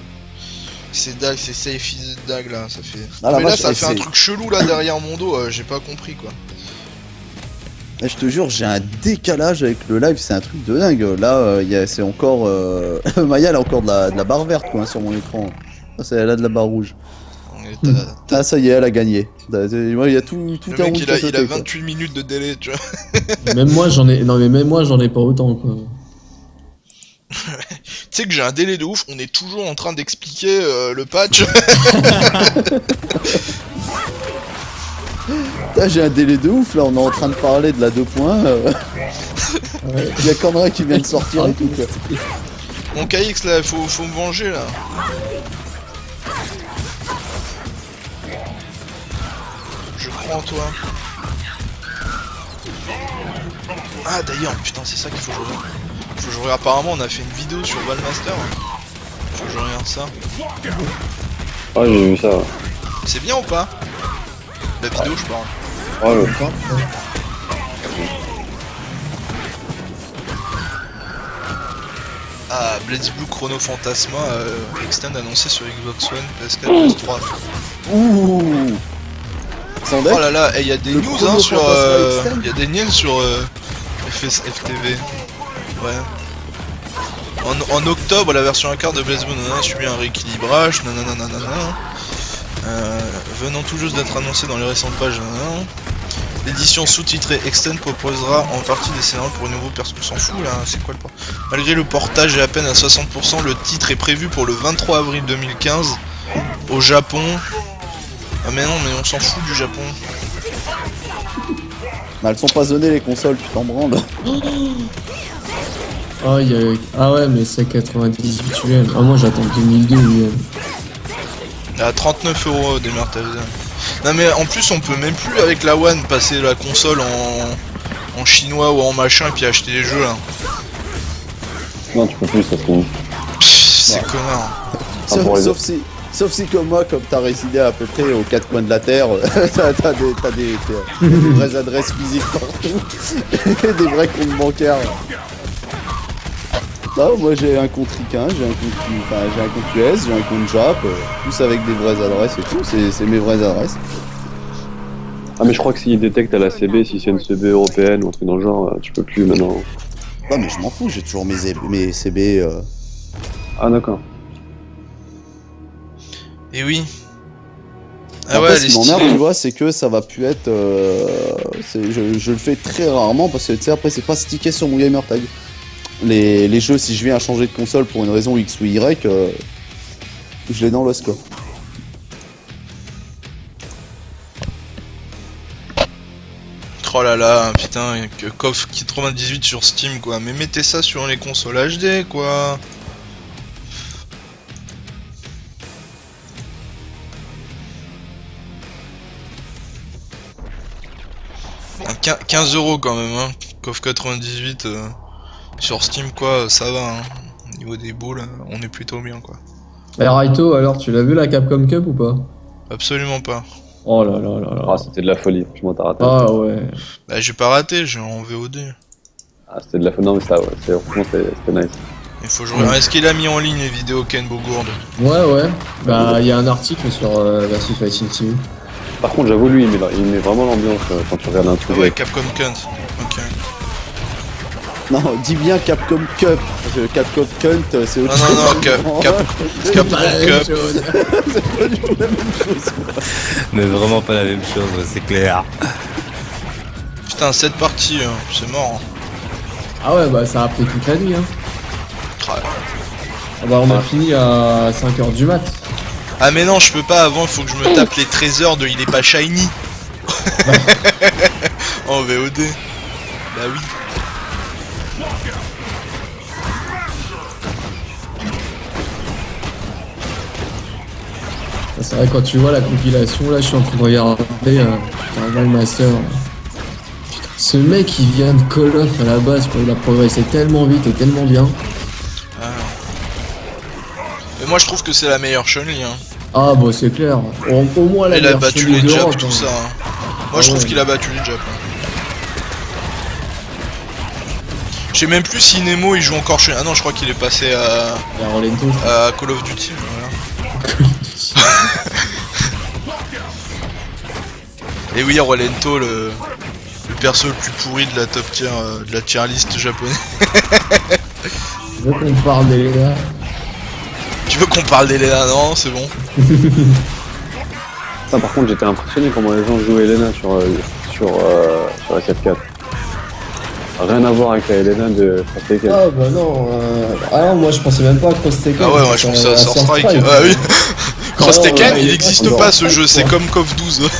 Ces dagues, ces safe dagues là, ça fait... Ah, la mais là vache, ça et fait un c'est- truc chelou là derrière mon dos, j'ai pas compris quoi. Et je te jure, j'ai un décalage avec le live, c'est un truc de dingue. Là, c'est encore. Maya, elle a encore de la barre verte quoi, hein, sur mon écran. Elle a de la barre rouge. Et Ah, ça y est, elle a gagné. Il y a tout le un mec rouge il qui a a sauté, quoi. 28 minutes de délai tu vois. Même moi j'en ai. Non mais même moi j'en ai pas autant quoi. Tu sais que j'ai un délai de ouf, on est toujours en train d'expliquer le patch. Putain, j'ai un délai de ouf là, on est en train de parler de la 2.1. Il y a Conrad qui vient de sortir et tout quoi. Mon KX là, faut me venger là. Je crois en toi. Ah d'ailleurs, putain c'est ça qu'il faut que je regarde. Faut que je regarde. Apparemment on a fait une vidéo sur Valmaster. Faut que je regarde ça. Ah, j'ai vu ça. Ouais. C'est bien ou pas? La vidéo je parle. Ah, ouais. Ah, BlazBlue Chrono Phantasma Extend annoncé sur Xbox One, PS4, PS3. Ouh. Sans deck. Oh là là, et il y a des Le news Chrono hein, sur Phantasma Extend. il y a des news sur FTV. Ouais. En octobre, la version à carte de BlazBlue a subi un rééquilibrage, nanana. Venant tout juste d'être annoncé dans les récentes pages, nanana. L'édition sous-titrée Extend proposera en partie des scénarios pour une nouveau perso. On s'en fout là, c'est quoi le port? Malgré le portage est à peine à 60%, le titre est prévu pour le 23 avril 2015 au Japon. Ah mais non, mais on s'en fout du Japon. Bah, elles sont pas zonées les consoles, tu t'en branles. Oh, ah ouais mais c'est 98 UM. Ah moi j'attends 2002 UM. À 39€ démarre ta vidéo. Non mais en plus on peut même plus avec la One passer la console en chinois ou en machin et puis acheter les jeux là. Non, tu peux plus, ça se trouve. C'est connard. pour les Sauf si comme moi, comme t'as résidé à peu près aux quatre coins de la terre, t'as des vraies adresses physiques partout, des vrais comptes bancaires. Non, moi j'ai un compte ricain, j'ai un compte US, j'ai un compte Jap, tous avec des vraies adresses et tout, c'est mes vraies adresses. Ah, mais je crois que s'il détecte à la CB, si c'est une CB européenne ou un truc dans le genre, tu peux plus maintenant. Non mais je m'en fous, j'ai toujours mes CB. Ah, d'accord. Et oui. Ah ouais, ce qui m'emmerde, tu vois, c'est que ça va plus être. Je le fais très rarement parce que tu sais, après, c'est pas stické sur mon gamer tag. Les jeux, si je viens à changer de console pour une raison X ou Y, je l'ai dans l'os quoi. Oh là là, putain, que KOF 98 sur Steam quoi. Mais mettez ça sur les consoles HD quoi. Un 15€ quand même, hein. KOF 98 sur Steam quoi, ça va. Hein. Au niveau des boules, on est plutôt bien quoi. Et Raito, alors tu l'as vu la Capcom Cup ou pas? Absolument pas. Oh là là là là. Ah, c'était de la folie, franchement, t'as raté. Ah ouais. Bah j'ai pas raté, j'ai en VOD. Ah, c'était de la folie, non, mais ça, ouais, franchement, c'était nice. Il faut jouer. Est-ce qu'il a mis en ligne les vidéos Ken Bogourde? Ouais. Bah il y a un article sur Versus Fighting Team. Par contre, j'avoue, lui, il met vraiment l'ambiance quand tu regardes un Ah truc. ouais, Capcom Cunt. Ok. Non, dis bien Capcom Cup, parce que Capcom Cunt, c'est autre Non, non, chose. Capcom Cup. C'est pas du tout la même chose. Mais vraiment pas la même chose, c'est clair. Putain, 7 parties, hein, c'est mort. Ah ouais, bah ça a pris toute la nuit. Hein. Ah. Ah bah on a fini à 5h du mat. Ah mais non, je peux pas, avant il faut que je me tape les trésors de il est pas shiny. En VOD. Bah oui. C'est vrai, quand tu vois la compilation, là je suis en train de regarder Carnival Master. Putain, ce mec il vient de Call of à la base, quoi. Il a progressé tellement vite et tellement bien. Ah. Mais moi je trouve que c'est la meilleure Chun-Li. Hein. Ah bah c'est clair. Au moins la Il a meilleure battu Chun-Li les Japs, d'Europe, tout hein. ça. Hein. Moi je trouve qu'il a battu les Japs. Hein. Je sais même plus si Nemo il joue encore chez. Ah non, je crois qu'il est passé Il y a Rolento, je à Call of Duty. Voilà. Et oui, Rolento, le perso le plus pourri de la top tier, de la tier list japonais. Je veux qu'on parle d'Elena. Tu veux qu'on parle d'Elena? Non, c'est bon. Ça, par contre, j'étais impressionné comment les gens jouaient Elena sur la 4-4. Rien à voir avec la Elena de Cross Tekken. Ah bah non, ah non, moi je pensais même pas à Cross Tekken. Ah ouais, moi je pensais à Sword Strike. Ah oui. Cross Tekken, il n'existe pas ce jeu, c'est comme KOF 12.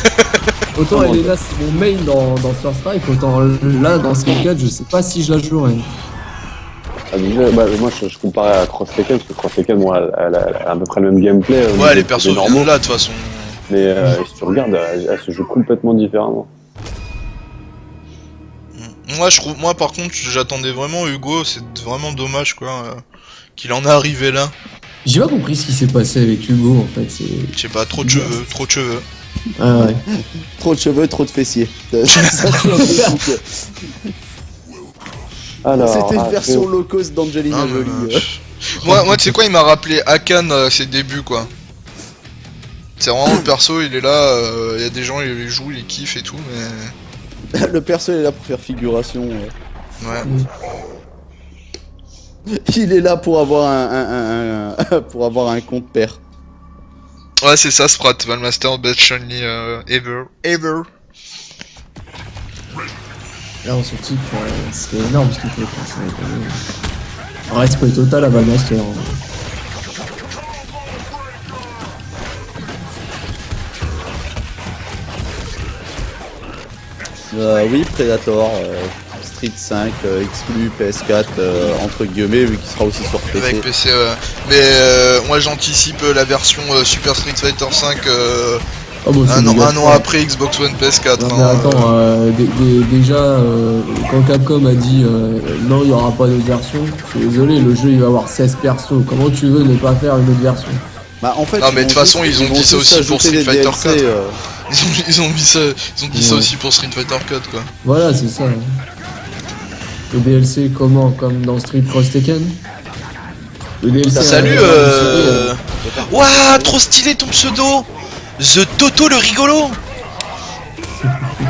Autant Elena c'est mon main dans Sword Strike, autant là dans Street 4 je sais pas si je la jouerai. Ah, déjà, bah, moi je comparais à Cross Tekken, parce que Cross Tekken, bon, elle a à peu près le même gameplay. Ouais, les persos viennent là de toute façon. Mais si tu regardes, elle se joue complètement différemment. Moi par contre, j'attendais vraiment Hugo, c'est vraiment dommage quoi, qu'il en est arrivé là. J'ai pas compris ce qui s'est passé avec Hugo en fait. Je sais pas, trop de cheveux, trop de cheveux. Ah ouais. Trop de cheveux, trop de fessiers. C'était une version low cost d'Angelina Ah, Jolie. Moi tu sais quoi, il m'a rappelé Akan à ses débuts quoi. C'est vraiment le perso, il est là, il y a des gens, ils les jouent, ils kiffent et tout, mais... Le perso est là pour faire figuration. Ouais. Il est là pour avoir pour avoir un compte père. Ouais, c'est ça, Sprat, Valmaster, best Chun-Li ever. Là on se dit que c'est énorme ce qu'il fait. Un respect total à Valmaster. Oui, Predator, Street 5, exclu PS4, entre guillemets, vu qu'il sera aussi sur PC. Avec PC, mais moi j'anticipe la version Super Street Fighter 5 Oh, bah, un an après Xbox One PS4. Non, mais attends, déjà, quand Capcom a dit non, il n'y aura pas d'autre version, je suis désolé, le jeu il va avoir 16 persos. Comment tu veux ne pas faire une autre version? Bah, en fait, non, mais de toute façon, ils ont dit ça aussi pour Street Fighter 4. Ils ont dit ça aussi pour Street Fighter 4 quoi. Voilà, c'est ça. Le DLC, comment? Comme dans Street Cross Tekken? Le DLC. Salut, Ouah, trop stylé ton pseudo! The Toto le rigolo!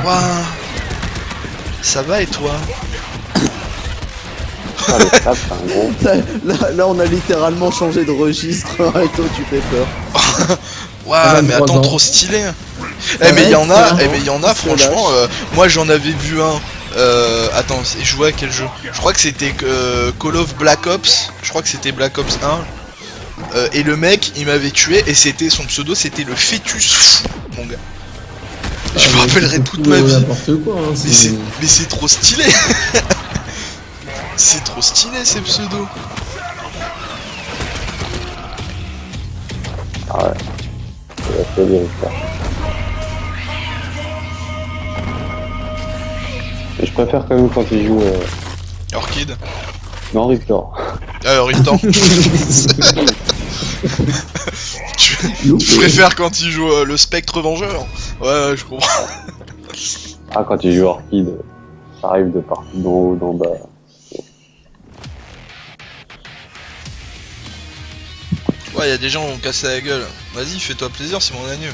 Ouah! Ça va et toi? Ah, le tap, c'est un gros. Là, on a littéralement changé de registre. Et toi, tu fais peur. Ouah, mais attends, trop stylé! Eh, mais il y en a, franchement, moi j'en avais vu un. Attends, je jouais à quel jeu? Je crois que c'était Call of Black Ops. Je crois que c'était Black Ops 1. Et le mec, il m'avait tué et c'était son pseudo, c'était le fœtus fou, mon gars. Je me rappellerai toute ma vie. N'importe quoi, hein, Mais c'est trop stylé. C'est trop stylé ces pseudos. Ah ouais. C'est bien ça. Et je préfère quand même quand il joue. Orchid. Non, Rictor. Rictor. Je préfère quand il joue le Spectre Vengeur. Ouais, je comprends. Ah, quand il joue Orchid, ça arrive de partout, d'en haut, d'en bas. Ouais, y'a des gens qui ont cassé la gueule. Vas-y, fais-toi plaisir, c'est mon agneau.